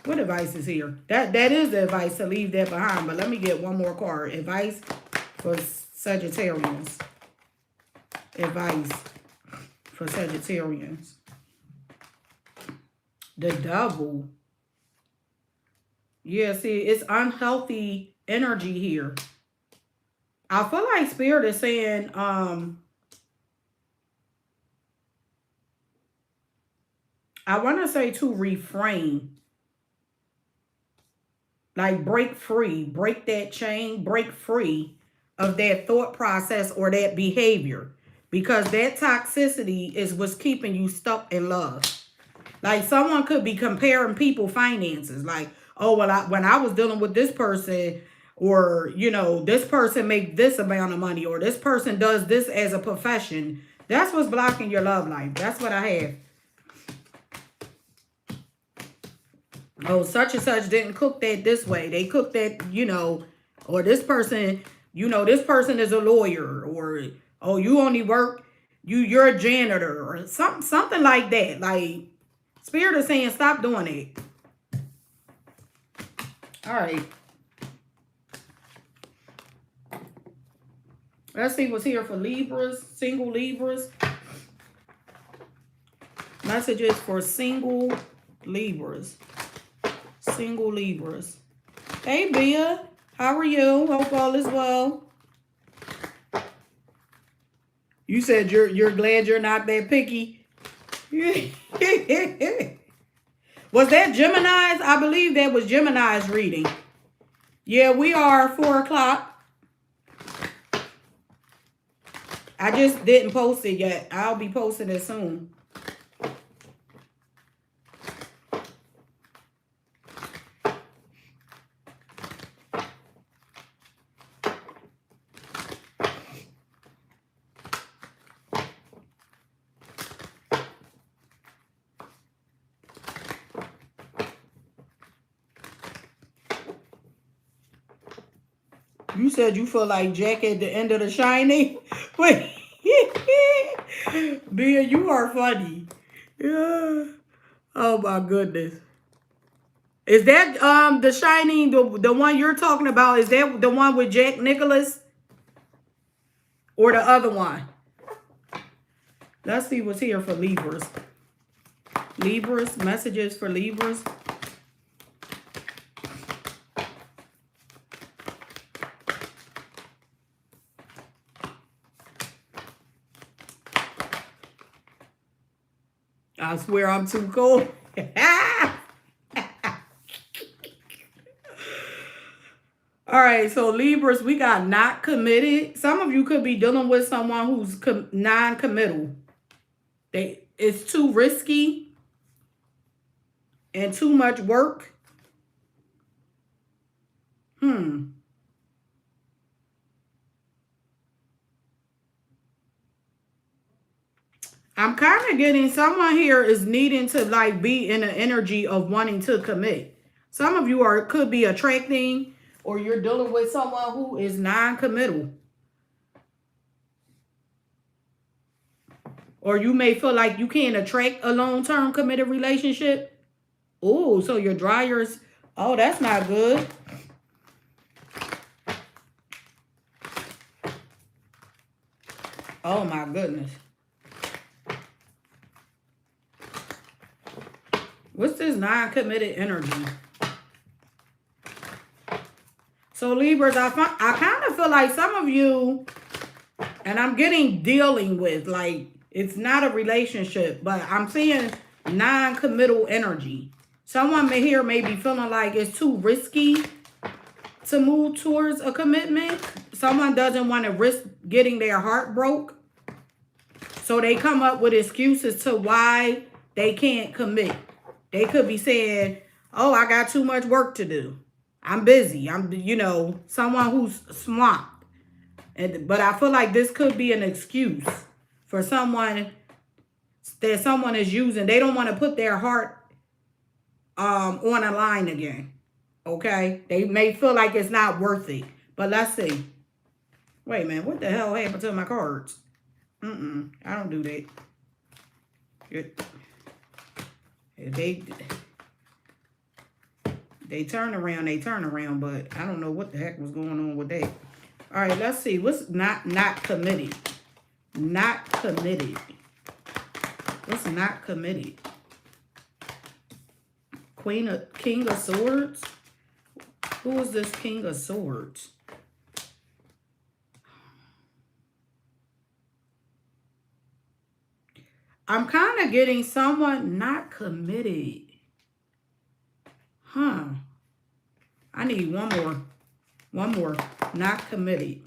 what advice is here? That is the advice, to leave that behind. But let me get one more card. Advice for Sagittarians. Advice for Sagittarians. The Devil. Yeah, see, it's unhealthy energy here. I feel like Spirit is saying, I want to say to refrain. Like break free, break that chain, break free of that thought process or that behavior. Because that toxicity is what's keeping you stuck in love. Like someone could be comparing people finances. Like, oh, well, when I was dealing with this person, or, you know, this person make this amount of money, or this person does this as a profession. That's what's blocking your love life. That's what I have. Oh, such and such didn't cook that this way. They cooked that, you know, or this person, you know, this person is a lawyer, or, oh, you only work, you're a janitor, or something like that. Like, Spirit is saying, stop doing it. All right. Let's see what's here for Libras, single Libras. Messages for single Libras. Single Libras. Hey, Bia. How are you? Hope all is well. You said you're glad you're not that picky. Was that Gemini's? I believe that was Gemini's reading. Yeah, we are 4 o'clock. I just didn't post it yet. I'll be posting it soon. You said you feel like Jack at the end of The Shining. Wait. Bia, you are funny. Yeah. Oh my goodness. Is that The Shining, the one you're talking about? Is that the one with Jack Nicholas? Or the other one? Let's see what's here for Libras. Libras, messages for Libras. I swear I'm too cool. All right, so Libras, we got not committed. Some of you could be dealing with someone who's non-committal. It's too risky and too much work. I'm kind of getting someone here is needing to like be in the energy of wanting to commit. Some of you could be attracting, or you're dealing with someone who is non-committal. Or you may feel like you can't attract a long-term committed relationship. Oh, so your dryers, oh, that's not good. Oh my goodness. What's this non-committed energy? So Libras, I kind of feel like some of you, and I'm getting dealing with, like, it's not a relationship, but I'm seeing non-committal energy. Someone here may be feeling like it's too risky to move towards a commitment. Someone doesn't want to risk getting their heart broke. So they come up with excuses to why they can't commit. They could be saying, oh, I got too much work to do. I'm busy. I'm, you know, someone who's swamped. But I feel like this could be an excuse for someone that someone is using. They don't want to put their heart on a line again. Okay? They may feel like it's not worth it. But let's see. Wait a minute. What the hell happened to my cards? I don't do that. They turn around, but I don't know what the heck was going on with that. All right, let's see. What's not committed? Not committed. What's not committed? King of Swords? Who is this King of Swords? I'm kind of getting someone not committed. Huh. I need one more. One more. Not committed.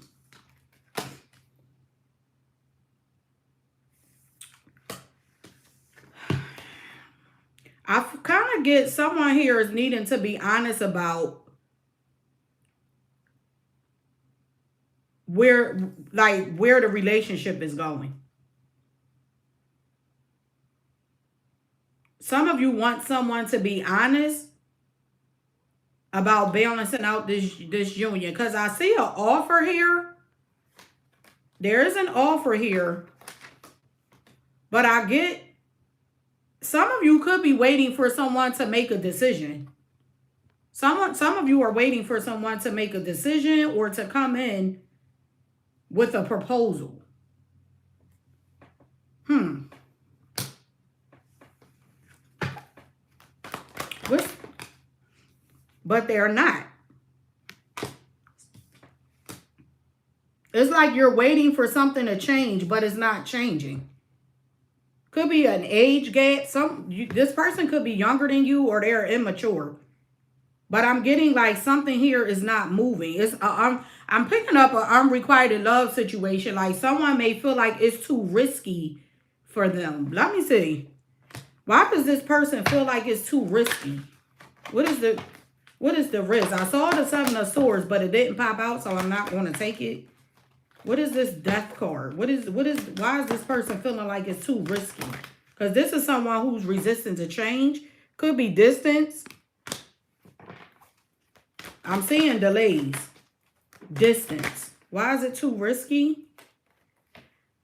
I kind of get someone here is needing to be honest about where the relationship is going. Some of you want someone to be honest about balancing out this union. Because I see an offer here. There is an offer here. But I get some of you could be waiting for someone to make a decision. Some of you are waiting for someone to make a decision or to come in with a proposal. But they're not. It's like you're waiting for something to change, but it's not changing. Could be an age gap. This person could be younger than you or they're immature. But I'm getting like something here is not moving. I'm picking up an unrequited love situation. Like someone may feel like it's too risky for them. Let me see. Why does this person feel like it's too risky? What is the risk? I saw the Seven of Swords, but it didn't pop out, so I'm not going to take it. What is this Death card? Why is this person feeling like it's too risky? Because this is someone who's resistant to change. Could be distance. I'm seeing delays. Distance. Why is it too risky?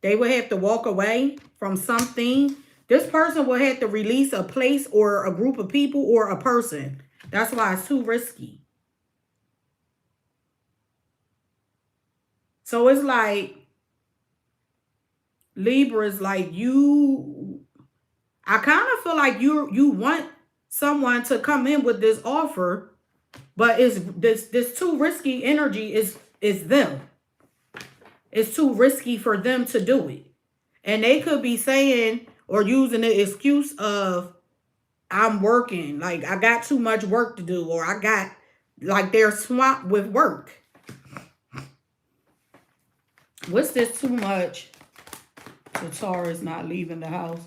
They would have to walk away from something. This person will have to release a place or a group of people or a person. That's why it's too risky. So it's like, Libra is like I kind of feel like you want someone to come in with this offer, but it's this too risky energy is them. It's too risky for them to do it. And they could be saying or using the excuse of, I'm working, like I got too much work to do, or I got, like they're swamped with work. What's this too much? The Taurus not leaving the house.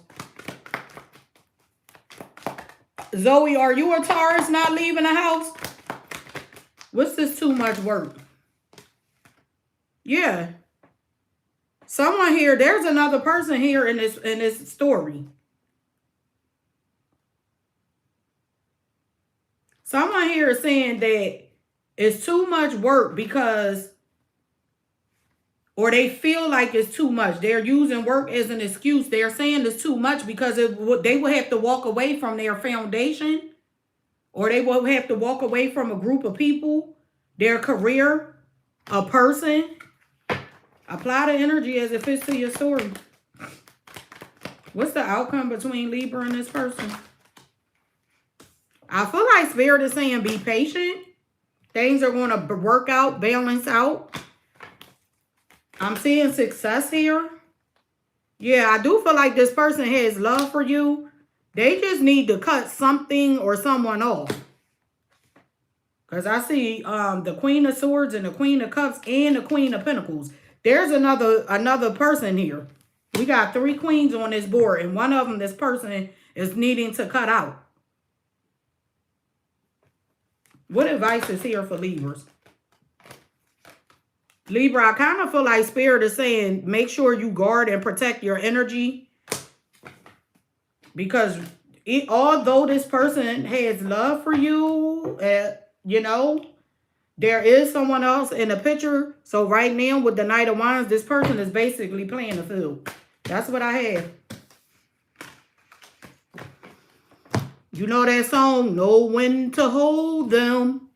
Zoe, are you a Taurus not leaving the house? What's this too much work? Yeah. Someone here, there's another person here in this story. Someone here is saying that it's too much work because or they feel like it's too much. They're using work as an excuse. They're saying it's too much because they will have to walk away from their foundation, or they will have to walk away from a group of people, their career, a person. Apply the energy as it fits to your story. What's the outcome between Libra and this person? I feel like Spirit is saying be patient. Things are going to work out, balance out. I'm seeing success here. Yeah, I do feel like this person has love for you. They just need to cut something or someone off. Because I see the Queen of Swords and the Queen of Cups and the Queen of Pentacles. There's another person here. We got 3 queens on this board. And one of them, this person is needing to cut out. What advice is here for Libras? Libra, I kind of feel like Spirit is saying make sure you guard and protect your energy. Because although this person has love for you, you know, there is someone else in the picture. So right now with the Knight of Wands, this person is basically playing the field. That's what I have. You know that song, Know When to Hold Them.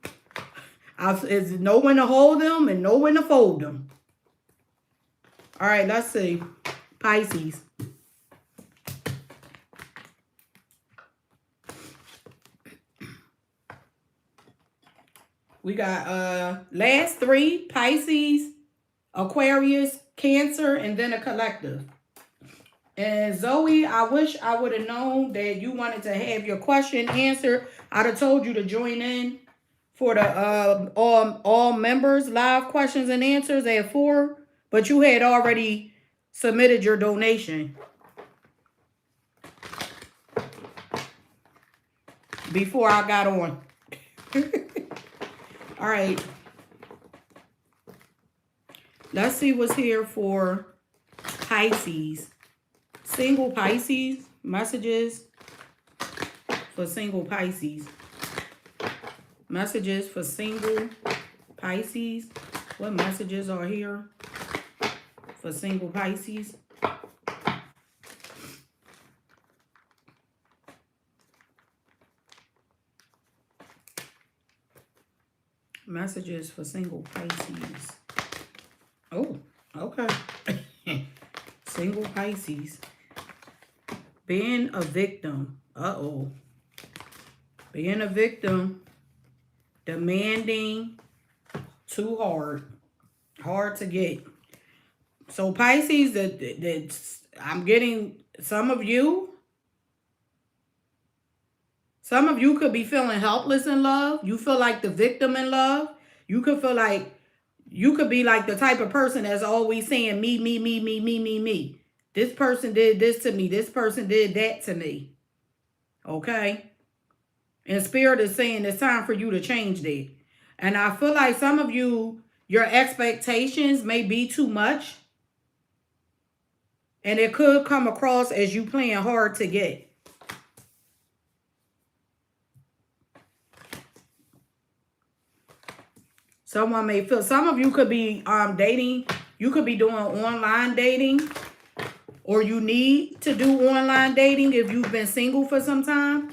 It's know when to hold them and know when to fold them. All right, let's see. Pisces. We got last 3, Pisces, Aquarius, Cancer, and then a collective. And Zoe, I wish I would have known that you wanted to have your question answered. I'd have told you to join in for the all members live questions and answers at 4, but you had already submitted your donation before I got on. All right. Let's see what's here for Pisces. Single Pisces, messages for single Pisces. Messages for single Pisces. What messages are here for single Pisces? Messages for single Pisces. Oh, okay. Single Pisces. Being a victim. Uh-oh. Being a victim. Demanding. Too hard. Hard to get. So Pisces, I'm getting some of you. Some of you could be feeling helpless in love. You feel like the victim in love. You could feel like, you could be like the type of person that's always saying me, me, me, me, me, me, me. This person did this to me. This person did that to me. Okay? And Spirit is saying it's time for you to change that. And I feel like some of you, your expectations may be too much. And it could come across as you playing hard to get. Someone may feel, some of you could be dating. You could be doing online dating. Or you need to do online dating if you've been single for some time.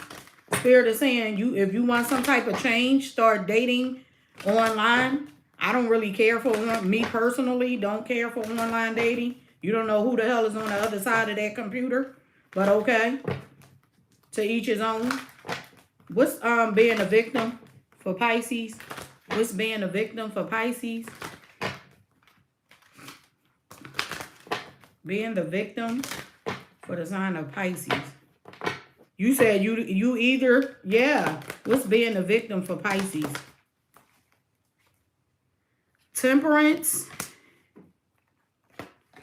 Spirit is saying if you want some type of change, start dating online. I don't really care for me personally. Don't care for online dating. You don't know who the hell is on the other side of that computer. But okay. To each his own. What's being a victim for Pisces? What's being a victim for Pisces? Being the victim for the sign of Pisces. You said you either, yeah. What's being the victim for Pisces? Temperance.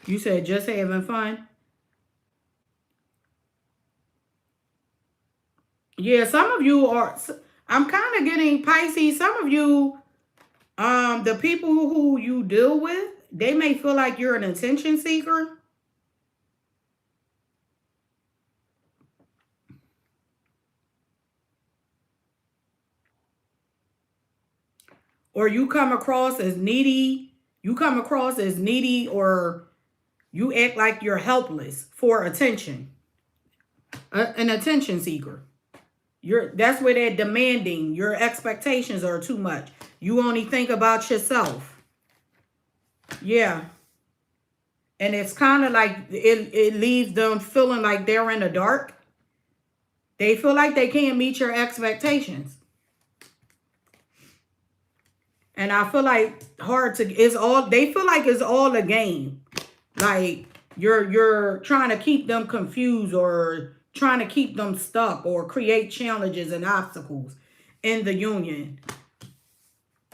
You said just having fun. Yeah, some of you are, I'm kind of getting Pisces. Some of you, the people who you deal with, they may feel like you're an attention seeker. Or you come across as needy. You come across as needy, or you act like you're helpless for attention. An attention seeker. That's where they're demanding. Your expectations are too much. You only think about yourself. Yeah. And it's kind of like it leaves them feeling like they're in the dark. They feel like they can't meet your expectations. And I feel like they feel like it's all a game. Like you're trying to keep them confused, or trying to keep them stuck, or create challenges and obstacles in the union.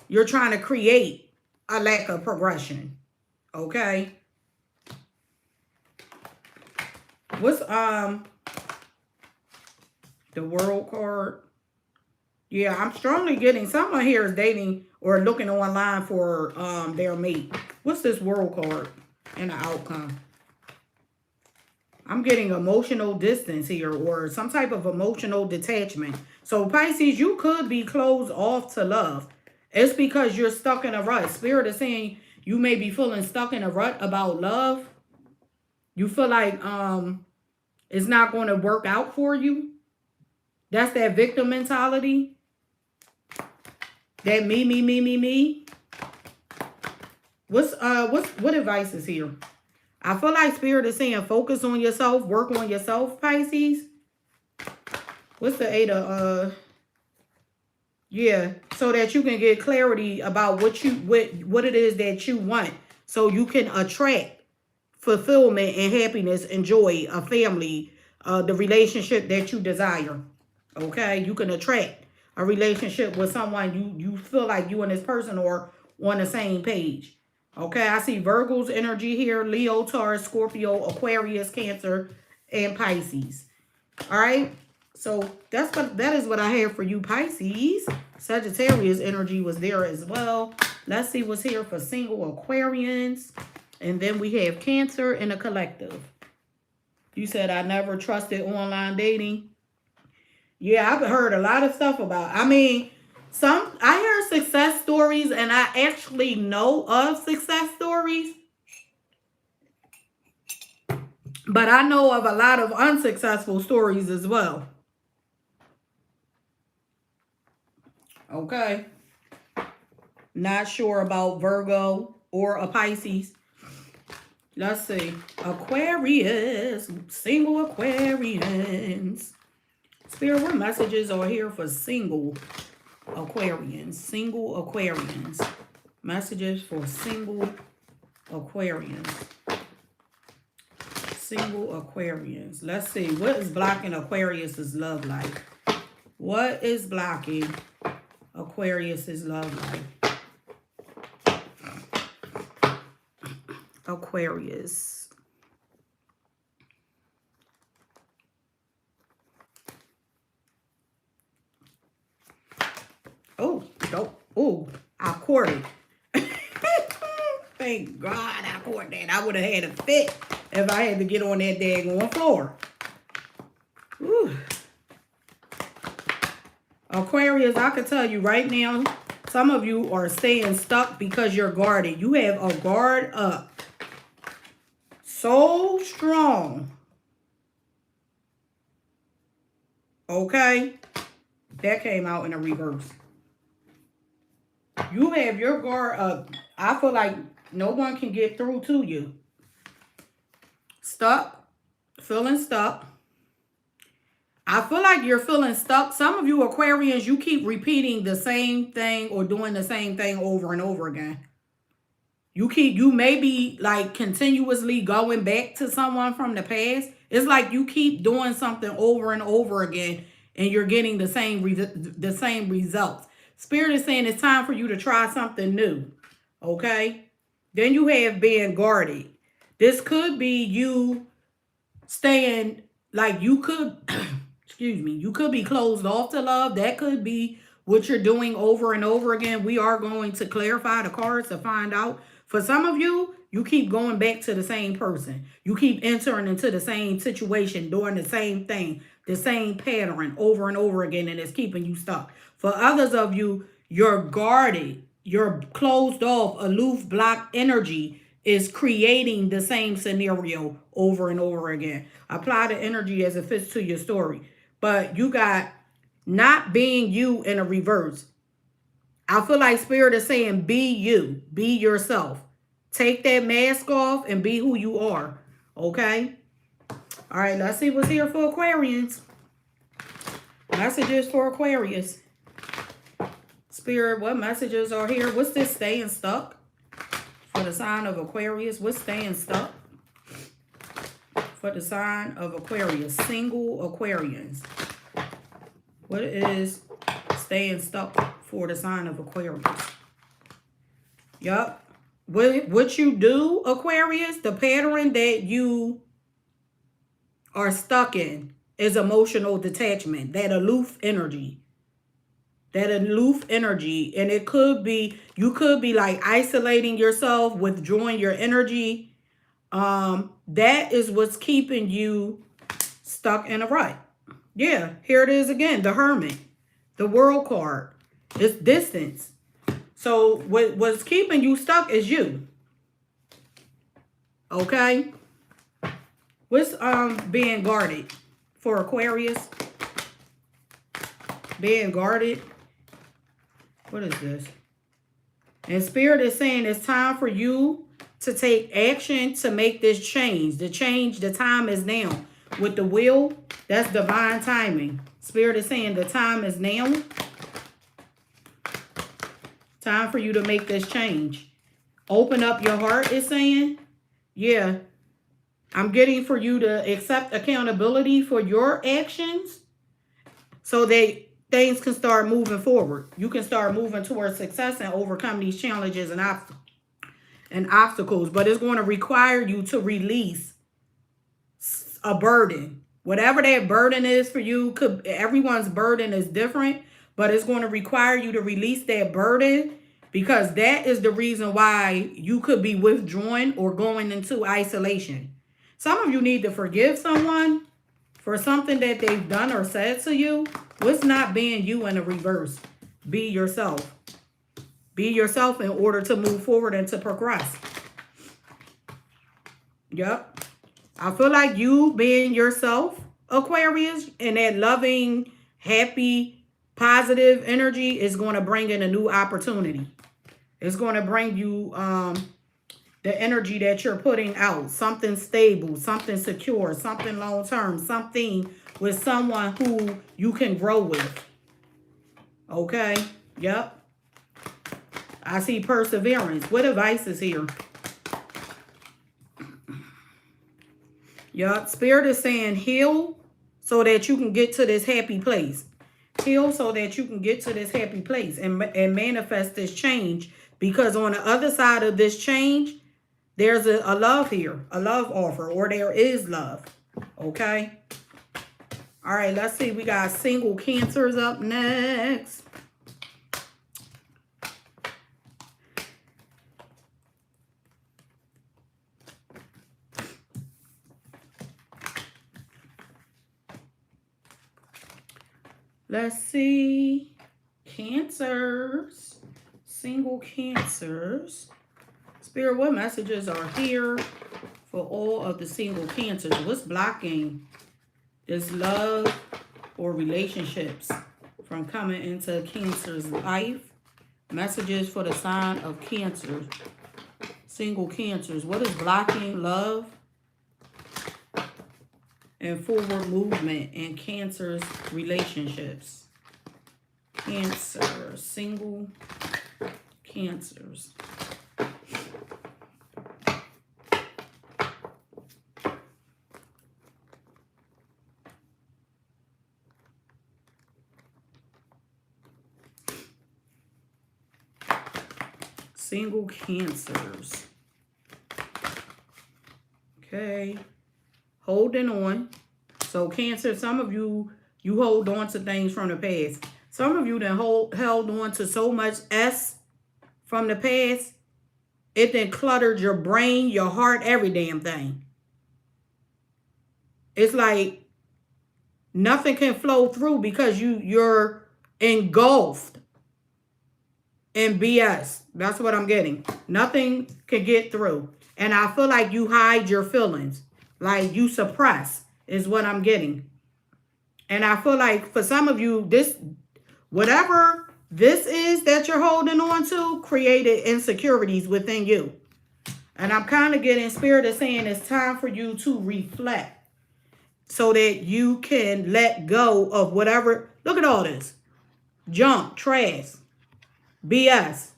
You're trying to create a lack of progression. Okay? What's the World card? Yeah, I'm strongly getting someone here is dating or looking online for their mate. What's this World card and the outcome? I'm getting emotional distance here, or some type of emotional detachment. So Pisces, you could be closed off to love. It's because you're stuck in a rut. Spirit is saying you may be feeling stuck in a rut about love. You feel like it's not going to work out for you. That's that victim mentality. That me. What advice is here? I feel like Spirit is saying focus on yourself, work on yourself, Pisces. What's the 8 of yeah, so that you can get clarity about what it is that you want, so you can attract fulfillment and happiness and joy, a family, the relationship that you desire. Okay, you can attract a relationship with someone you feel like you and this person are on the same page. Okay, I see Virgo's energy here, Leo, Taurus, Scorpio, Aquarius, Cancer, and Pisces. All right, so that is what I have for you, Pisces. Sagittarius energy was there as well. Let's see what's here for single Aquarians. And then we have Cancer and a collective. You said I never trusted online dating. Yeah, I've heard a lot of stuff about. I mean, I hear success stories, and I actually know of success stories. But I know of a lot of unsuccessful stories as well. Okay. Not sure about Virgo or a Pisces. Let's see. Aquarius. Single Aquarians. Spirit, what messages are here for single Aquarians? Single Aquarians. Messages for single Aquarians. Single Aquarians. Let's see. What is blocking Aquarius's love life? What is blocking Aquarius's love life? Aquarius. Oh, no. Oh, I caught it. Thank God I caught that. I would have had a fit if I had to get on that daggone floor. Whew. Aquarius, I can tell you right now, some of you are staying stuck because you're guarded. You have a guard up. So strong. Okay? That came out in a reverse. You have your guard up. I feel like no one can get through to you. Stuck. Feeling stuck. I feel like you're feeling stuck. Some of you Aquarians, you keep repeating the same thing or doing the same thing over and over again. You may be like continuously going back to someone from the past. It's like you keep doing something over and over again and you're getting the same results. Spirit is saying it's time for you to try something new. Okay? Then you have being guarded. This could be you staying, like you could, excuse me, you could be closed off to love. That could be what you're doing over and over again. We are going to clarify the cards to find out. For some of you, you keep going back to the same person. You keep entering into the same situation, doing the same thing, the same pattern over and over again, and it's keeping you stuck. For others of you, you're guarded your closed off, aloof, blocked energy is creating the same scenario over and over again. Apply the energy as it fits to your story. But you got not being you in a reverse. I feel like Spirit is saying be you. Be yourself. Take that mask off and be who you are. Okay? All right, let's see what's here for Aquarians. Messages for Aquarius. Spirit, what messages are here? What's this staying stuck? For the sign of Aquarius, what's staying stuck? For the sign of Aquarius, single Aquarians. What is staying stuck for the sign of Aquarius? Yup. What you do, Aquarius, the pattern that you are stuck in is emotional detachment, that aloof energy. That aloof energy. And it could be, you could be like isolating yourself, withdrawing your energy. That is what's keeping you stuck in a rut. Yeah, here it is again, the Hermit, the World card. It's distance. So what's keeping you stuck is you. Okay? What's being guarded for Aquarius? Being guarded. What is this? And Spirit is saying it's time for you to take action to make this change. The time is now. With the wheel, that's divine timing. Spirit is saying the time is now. Time for you to make this change. Open up your heart, it's saying. Yeah. I'm getting for you to accept accountability for your actions so that things can start moving forward. You can start moving towards success and overcome these challenges and obstacles. But it's going to require you to release a burden. Whatever that burden is for you, everyone's burden is different. But it's going to require you to release that burden, because that is the reason why you could be withdrawing or going into isolation. Some of you need to forgive someone for something that they've done or said to you. What's not being you in the reverse? Be yourself. Be yourself in order to move forward and to progress. Yep. I feel like you being yourself, Aquarius, and that loving, happy, positive energy is going to bring in a new opportunity. It's going to bring you the energy that you're putting out. Something stable, something secure, something long-term, something with someone who you can grow with. Okay? Yep. I see perseverance. What advice is here? Yep. Spirit is saying heal so that you can get to this happy place. Heal so that you can get to this happy place and manifest this change. Because on the other side of this change, there's a love here, a love offer, or there is love. Okay? All right, let's see. We got single Cancers up next. Let's see. Cancers. Single Cancers. Spirit, what messages are here for all of the single Cancers? What's blocking this love or relationships from coming into Cancer's life? Messages for the sign of Cancer. Single Cancers. What is blocking love and forward movement in Cancer's relationships? Cancer. Single Cancers. Single Cancers. Okay. Holding on. So Cancer, some of you hold on to things from the past. Some of you then held on to so much S from the past, it then cluttered your brain, your heart, every damn thing. It's like nothing can flow through because you're engulfed and BS. That's what I'm getting. Nothing can get through. And I feel like you hide your feelings. Like you suppress is what I'm getting. And I feel like for some of you, this, whatever this is that you're holding on to, created insecurities within you. And I'm kind of getting Spirit is saying it's time for you to reflect so that you can let go of whatever. Look at all this. Junk, trash, BS.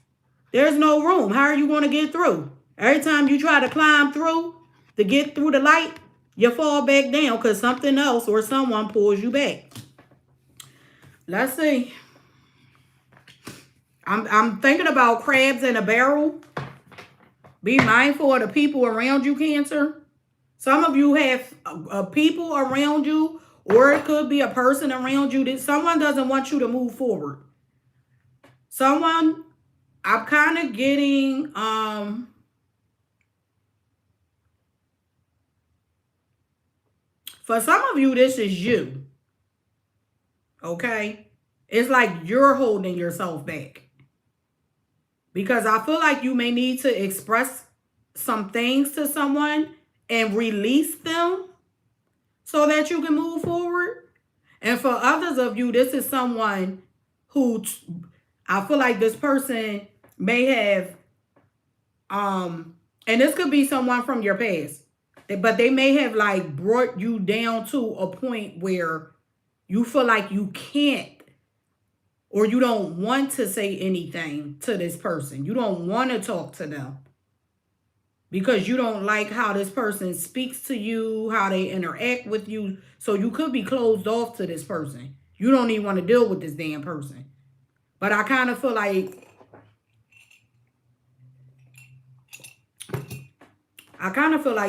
There's no room. How are you going to get through? Every time you try to climb through to get through the light, you fall back down because something else or someone pulls you back. Let's see. I'm thinking about crabs in a barrel. Be mindful of the people around you, Cancer. Some of you have people around you, or it could be a person around you that someone doesn't want you to move forward. Someone, I'm kind of getting, for some of you, this is you. Okay? It's like you're holding yourself back. Because I feel like you may need to express some things to someone and release them so that you can move forward. And for others of you, this is someone who I feel like this person may have, and this could be someone from your past, but they may have like brought you down to a point where you feel like you can't, or you don't want to say anything to this person. You don't want to talk to them because you don't like how this person speaks to you, how they interact with you. So you could be closed off to this person. You don't even want to deal with this damn person. But I kind of feel like,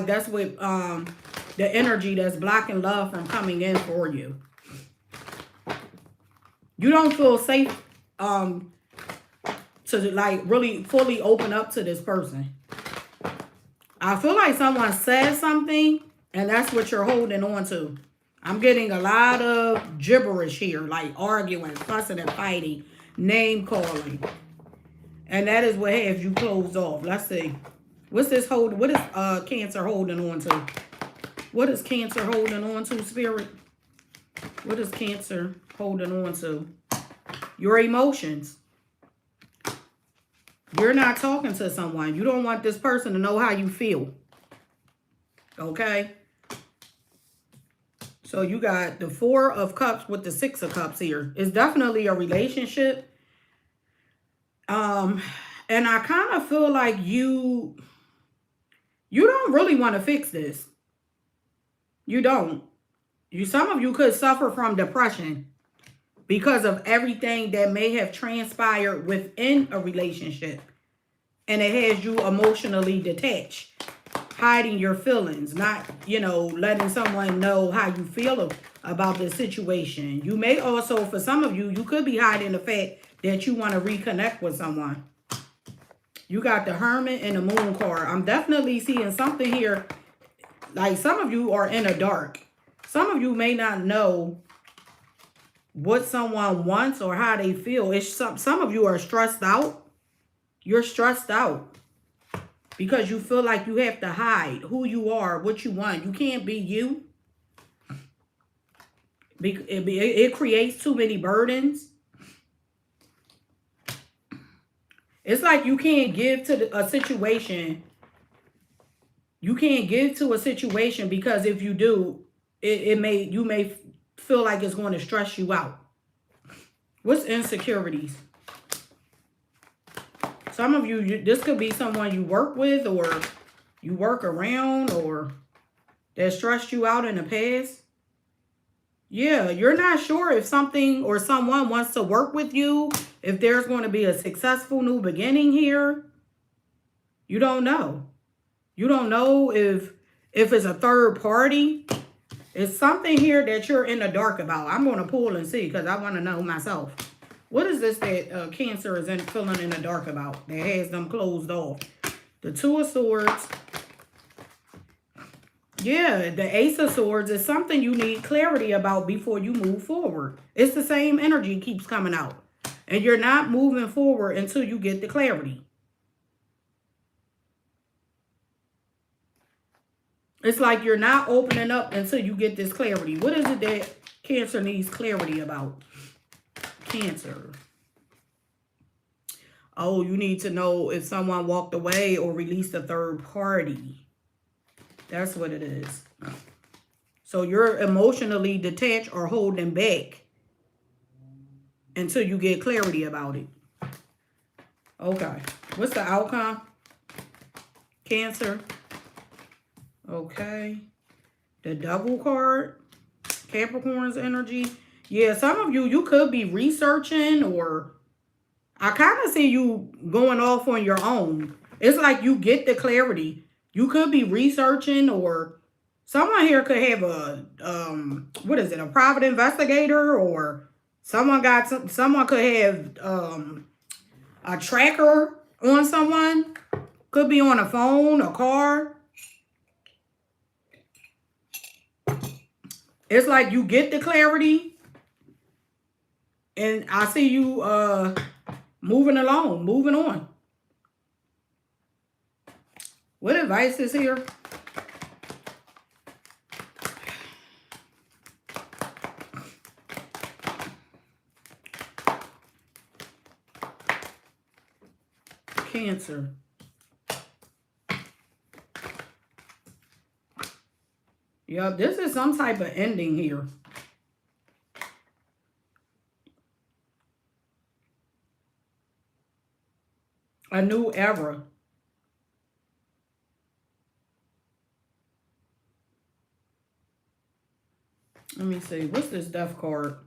that's what the energy that's blocking love from coming in for you. You don't feel safe to like really fully open up to this person. I feel like someone said something and that's what you're holding on to. I'm getting a lot of gibberish here, like arguing, fussing and fighting, name calling. And that is what has you closed off. Let's see. What is Cancer holding on to? What is Cancer holding on to, Spirit? What is Cancer holding on to? Your emotions. You're not talking to someone. You don't want this person to know how you feel. Okay? So you got the 4 of Cups with the 6 of Cups here. It's definitely a relationship. And I kind of feel like you don't really want to fix this. You don't. Some of you could suffer from depression because of everything that may have transpired within a relationship. And it has you emotionally detached, hiding your feelings, not, letting someone know how you feel about the situation. You may also, for some of you, you could be hiding the fact that you want to reconnect with someone. You got the Hermit and the Moon card. I'm definitely seeing something here. Like some of you are in the dark. Some of you may not know what someone wants or how they feel. It's some of you are stressed out. You're stressed out because you feel like you have to hide who you are, what you want. You can't be you. It creates too many burdens. It's like you can't give to a situation. You can't give to a situation because if you do, you may feel like it's going to stress you out. What's insecurities? Some of you, this could be someone you work with or you work around or that stressed you out in the past. Yeah, you're not sure if something or someone wants to work with you, if there's going to be a successful new beginning here. You don't know. You don't know if it's a third party. It's something here that you're in the dark about. I'm going to pull and see because I want to know myself. What is this that Cancer is feeling in the dark about that has them closed off? The 2 of Swords. Yeah, the Ace of Swords is something you need clarity about before you move forward. It's the same energy keeps coming out. And you're not moving forward until you get the clarity. It's like you're not opening up until you get this clarity. What is it that Cancer needs clarity about? Cancer. Oh, you need to know if someone walked away or released a third party. That's what it is. So you're emotionally detached or holding back until you get clarity about it. Okay. What's the outcome? Cancer. Okay. The Devil card. Capricorn's energy. Yeah, some of you could be researching, or I kind of see you going off on your own. It's like you get the clarity. You could be researching, or someone here could have a, what is it, a private investigator, or someone could have a tracker on someone. Could be on a phone, a car. It's like you get the clarity, and I see you moving along, moving on. What advice is here? Cancer. Yeah, this is some type of ending here. A new era. Let me see. What's this Death card?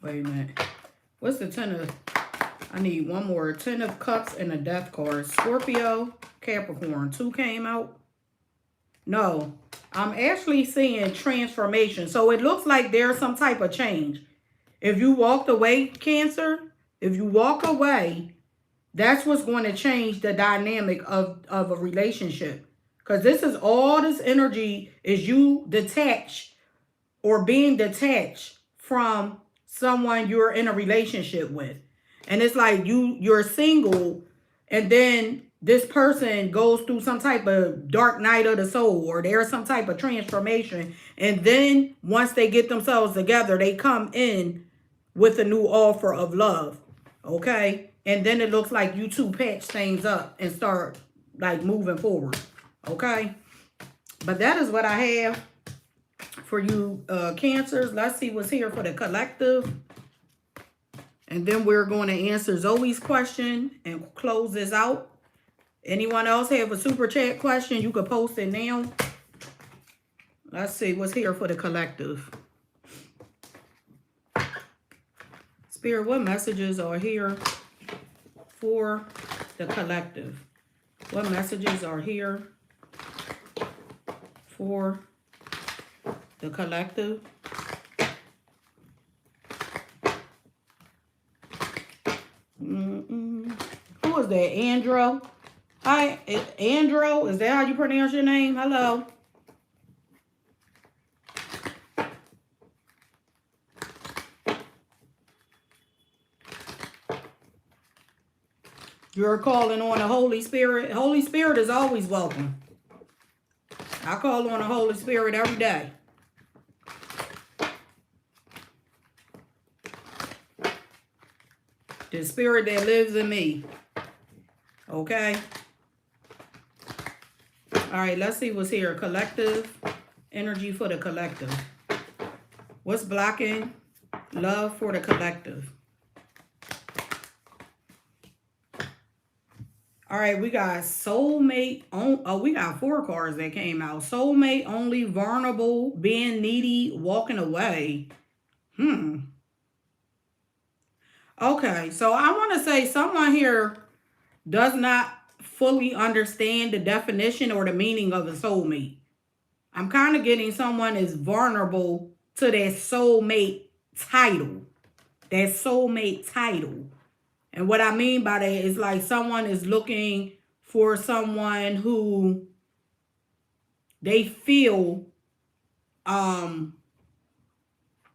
Wait a minute. What's the Ten of... I need one more. Ten of Cups and a Death card. Scorpio, Capricorn. 2 came out. No. I'm actually seeing transformation. So it looks like there's some type of change. If you walked away, Cancer, if you walk away, that's what's going to change the dynamic of a relationship. Because this is all this energy is you detached or being detached from someone you're in a relationship with. And it's like you're single, and then this person goes through some type of dark night of the soul, or there's some type of transformation. And then once they get themselves together, they come in with a new offer of love. Okay? And then it looks like you two patch things up and start like moving forward. Okay? But that is what I have for you Cancers. Let's see what's here for the collective. And then we're going to answer Zoe's question and close this out. Anyone else have a super chat question? You can post it now. Let's see what's here for the collective. Spirit, what messages are here for the collective? What messages are here for the collective? Who is that? Andro? Hi, Andro. Is that how you pronounce your name? Hello. You're calling on the Holy Spirit. Holy Spirit is always welcome. I call on the Holy Spirit every day. The spirit that lives in me. Okay? All right, let's see what's here. Collective. Energy for the collective. What's blocking love for the collective? All right, we got soulmate. Oh, we got 4 cards that came out. Soulmate only, vulnerable, being needy, walking away. Okay, so I want to say someone here does not fully understand the definition or the meaning of a soulmate. I'm kind of getting someone is vulnerable to that soulmate title. That soulmate title. And what I mean by that is like someone is looking for someone who they feel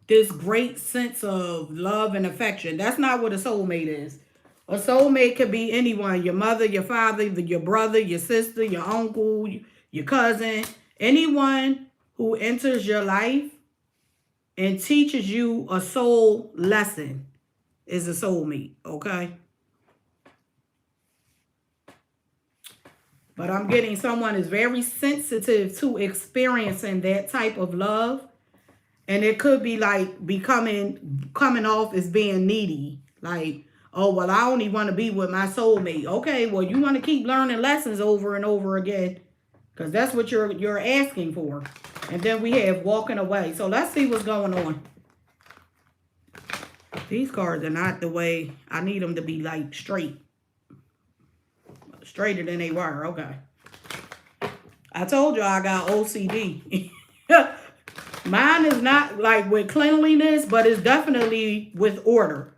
this great sense of love and affection. That's not what a soulmate is. A soulmate could be anyone. Your mother, your father, your brother, your sister, your uncle, your cousin. Anyone who enters your life and teaches you a soul lesson is a soulmate, okay? But I'm getting someone is very sensitive to experiencing that type of love. And it could be like coming off as being needy. Like, oh, well, I only want to be with my soulmate. Okay, well, you want to keep learning lessons over and over again. Because that's what you're asking for. And then we have walking away. So let's see what's going on. These cards are not the way I need them to be, like, straight. Straighter than they were. Okay. I told you I got OCD. Mine is not like with cleanliness, but it's definitely with order.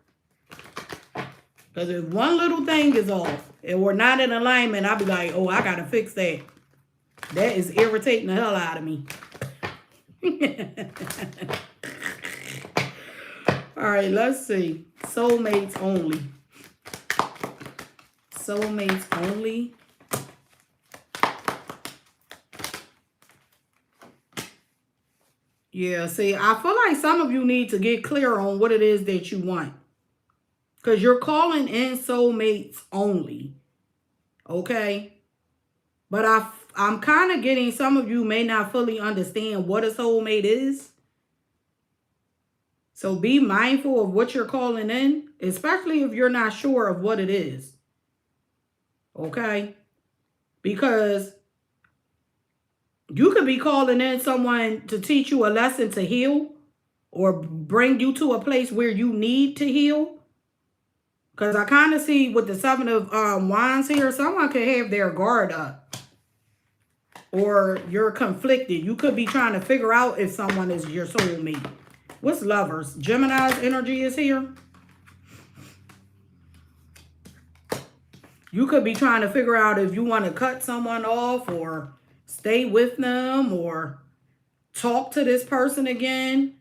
Because if one little thing is off and we're not in alignment, I'll be like, oh, I got to fix that. That is irritating the hell out of me. All right, let's see. Soulmates only. Soulmates only. Yeah, see, I feel like some of you need to get clear on what it is that you want. Because you're calling in soulmates only. Okay? But I'm kind of getting some of you may not fully understand what a soulmate is. So be mindful of what you're calling in, especially if you're not sure of what it is. Okay? Because you could be calling in someone to teach you a lesson to heal or bring you to a place where you need to heal. Because I kind of see with the Seven of Wands here, someone could have their guard up. Or you're conflicted. You could be trying to figure out if someone is your soulmate. What's Lovers? Gemini's energy is here. You could be trying to figure out if you want to cut someone off or stay with them or talk to this person again.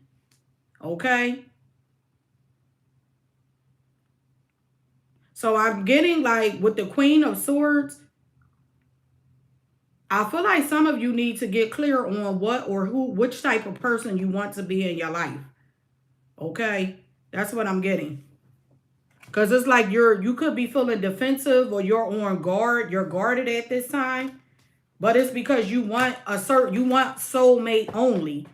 Okay? So I'm getting like with the Queen of Swords, I feel like some of you need to get clear on what or who, which type of person you want to be in your life. Okay? That's what I'm getting. Because it's like you could be feeling defensive or you're on guard. You're guarded at this time. But it's because you want you want soulmate only.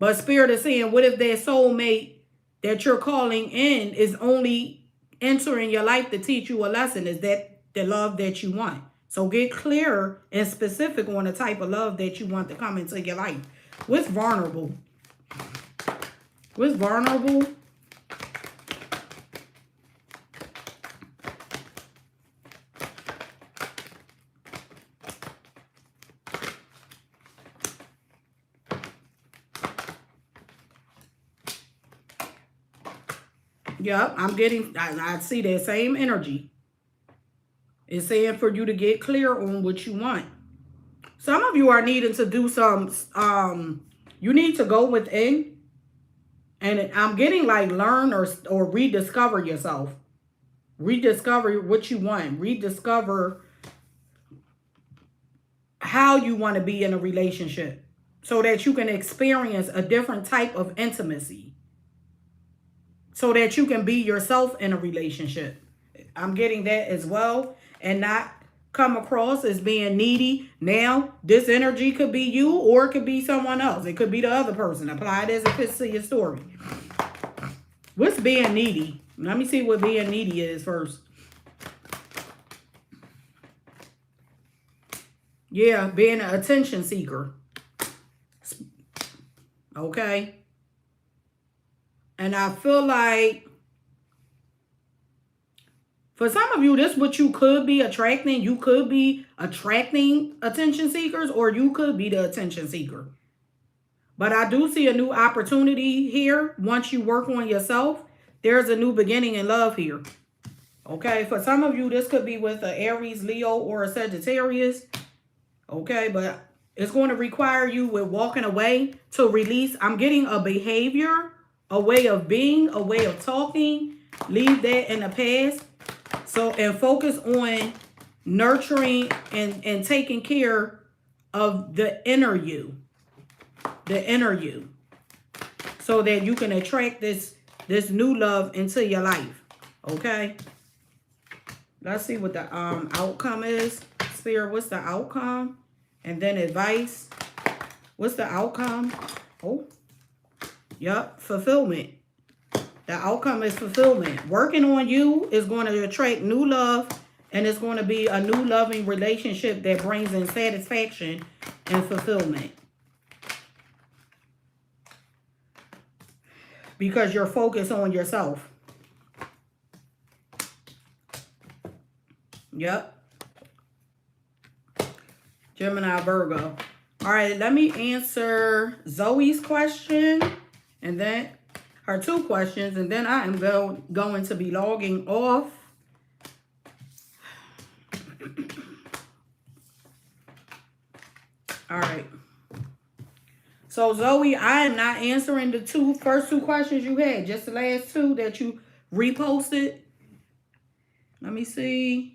But Spirit is saying, what if that soulmate that you're calling in is only entering your life to teach you a lesson? Is that the love that you want? So get clear and specific on the type of love that you want to come into your life. What's vulnerable? What's vulnerable? Yep, I'm getting, I see that same energy. It's saying for you to get clear on what you want. Some of you are needing to do some, you need to go within. And I'm getting like learn or rediscover yourself. Rediscover what you want. Rediscover how you want to be in a relationship. So that you can experience a different type of intimacy. So that you can be yourself in a relationship. I'm getting that as well. And not come across as being needy. Now, this energy could be you or it could be someone else. It could be the other person. Apply it as it fits to your story. What's being needy? Let me see what being needy is first. Yeah, being an attention seeker. Okay. And I feel like for some of you, this is what you could be attracting. You could be attracting attention seekers or you could be the attention seeker. But I do see a new opportunity here. Once you work on yourself, there's a new beginning in love here. Okay, for some of you, this could be with an Aries, Leo, or a Sagittarius. Okay, but it's going to require you with walking away to release. I'm getting a behavior a way of being, a way of talking. Leave that in the past. So, and focus on nurturing and taking care of the inner you. The inner you. So that you can attract this new love into your life. Okay? Let's see what the outcome is. Spirit, what's the outcome? And then advice. What's the outcome? Oh. Yep, fulfillment. The outcome is fulfillment. Working on you is going to attract new love, and it's going to be a new loving relationship that brings in satisfaction and fulfillment. Because you're focused on yourself. Yep. Gemini, Virgo. All right, let me answer Zoe's question. And then her 2 questions. And then I am going to be logging off. All right. So, Zoe, I am not answering the first two questions you had. Just the last 2 that you reposted. Let me see.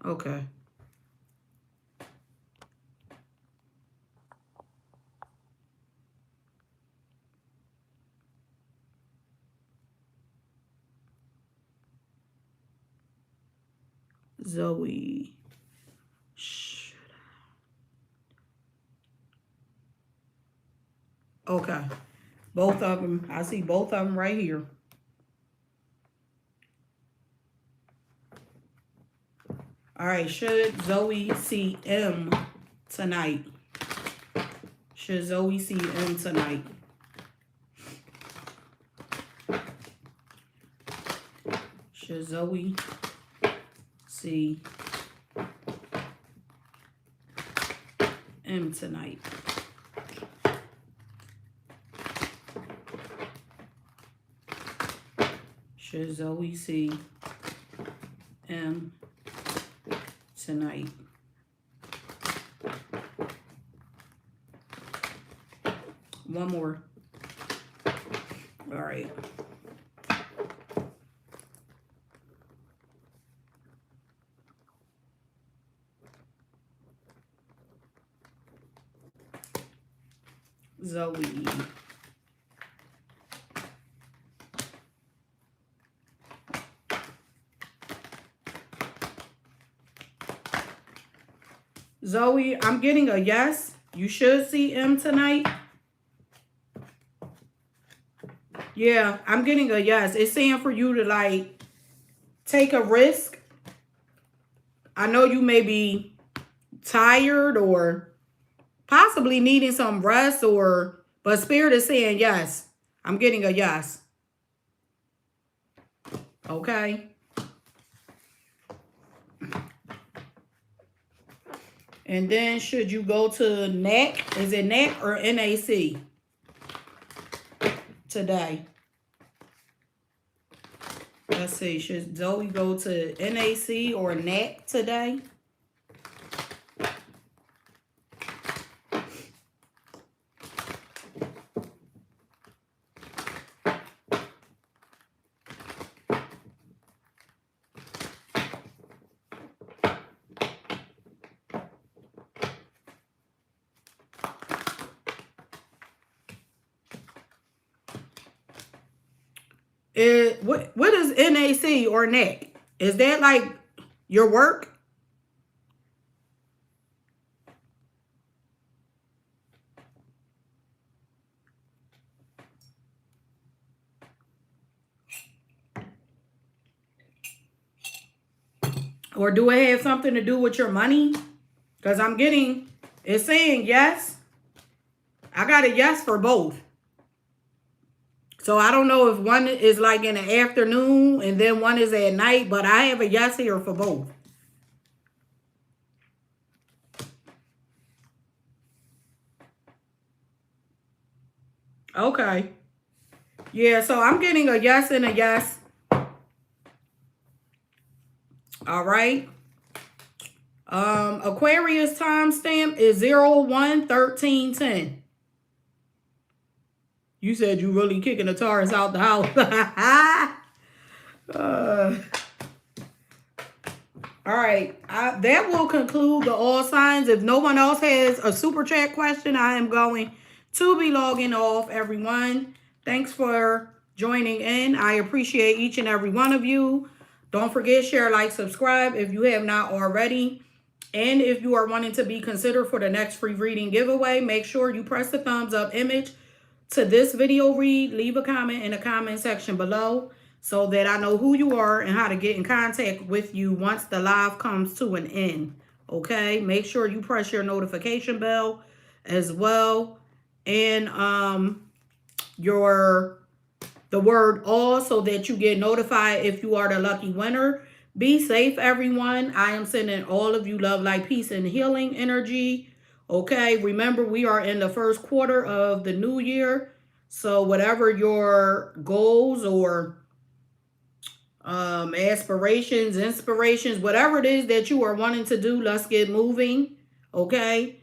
Okay. Zoe. Okay. Both of them. I see both of them right here. All right. Should Zoe see M tonight? Should Zoe see M tonight? Should Zoe see M tonight? Should Zoe see M tonight? One more. All right. Zoe. Zoe, I'm getting a yes. You should see M tonight. Yeah, I'm getting a yes. It's saying for you to like take a risk. I know you may be tired or possibly needing some rest but Spirit is saying yes. I'm getting a yes. Okay. And then should you go to NAC? Is it NAC or NAC today? Let's see. Should Zoe go to NAC or NAC today? What is NAC or NAC? Is that like your work? Or do it have something to do with your money? Because it's saying yes. I got a yes for both. So I don't know if one is like in the afternoon and then one is at night, but I have a yes here for both. Okay. Yeah, so I'm getting a yes and a yes. All right. Aquarius timestamp is 01/13/10. You said you really kicking the Taurus out the house. All right. That will conclude the all signs. If no one else has a super chat question, I am going to be logging off, everyone. Thanks for joining in. I appreciate each and every one of you. Don't forget, share, like, subscribe if you have not already. And if you are wanting to be considered for the next free reading giveaway, make sure you press the thumbs up image to this video read. Leave a comment in the comment section below so that I know who you are and how to get in contact with you once the live comes to an end. Okay? Make sure you press your notification bell as well. And the word all so that you get notified if you are the lucky winner. Be safe, everyone. I am sending all of you love, light, peace, and healing energy. Okay, remember we are in the first quarter of the new year. So whatever your goals or aspirations, inspirations, whatever it is that you are wanting to do, let's get moving. Okay.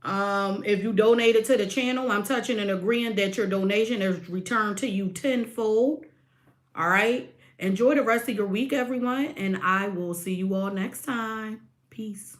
If you donated to the channel, I'm touching and agreeing that your donation is returned to you tenfold. All right. Enjoy the rest of your week, everyone. And I will see you all next time. Peace.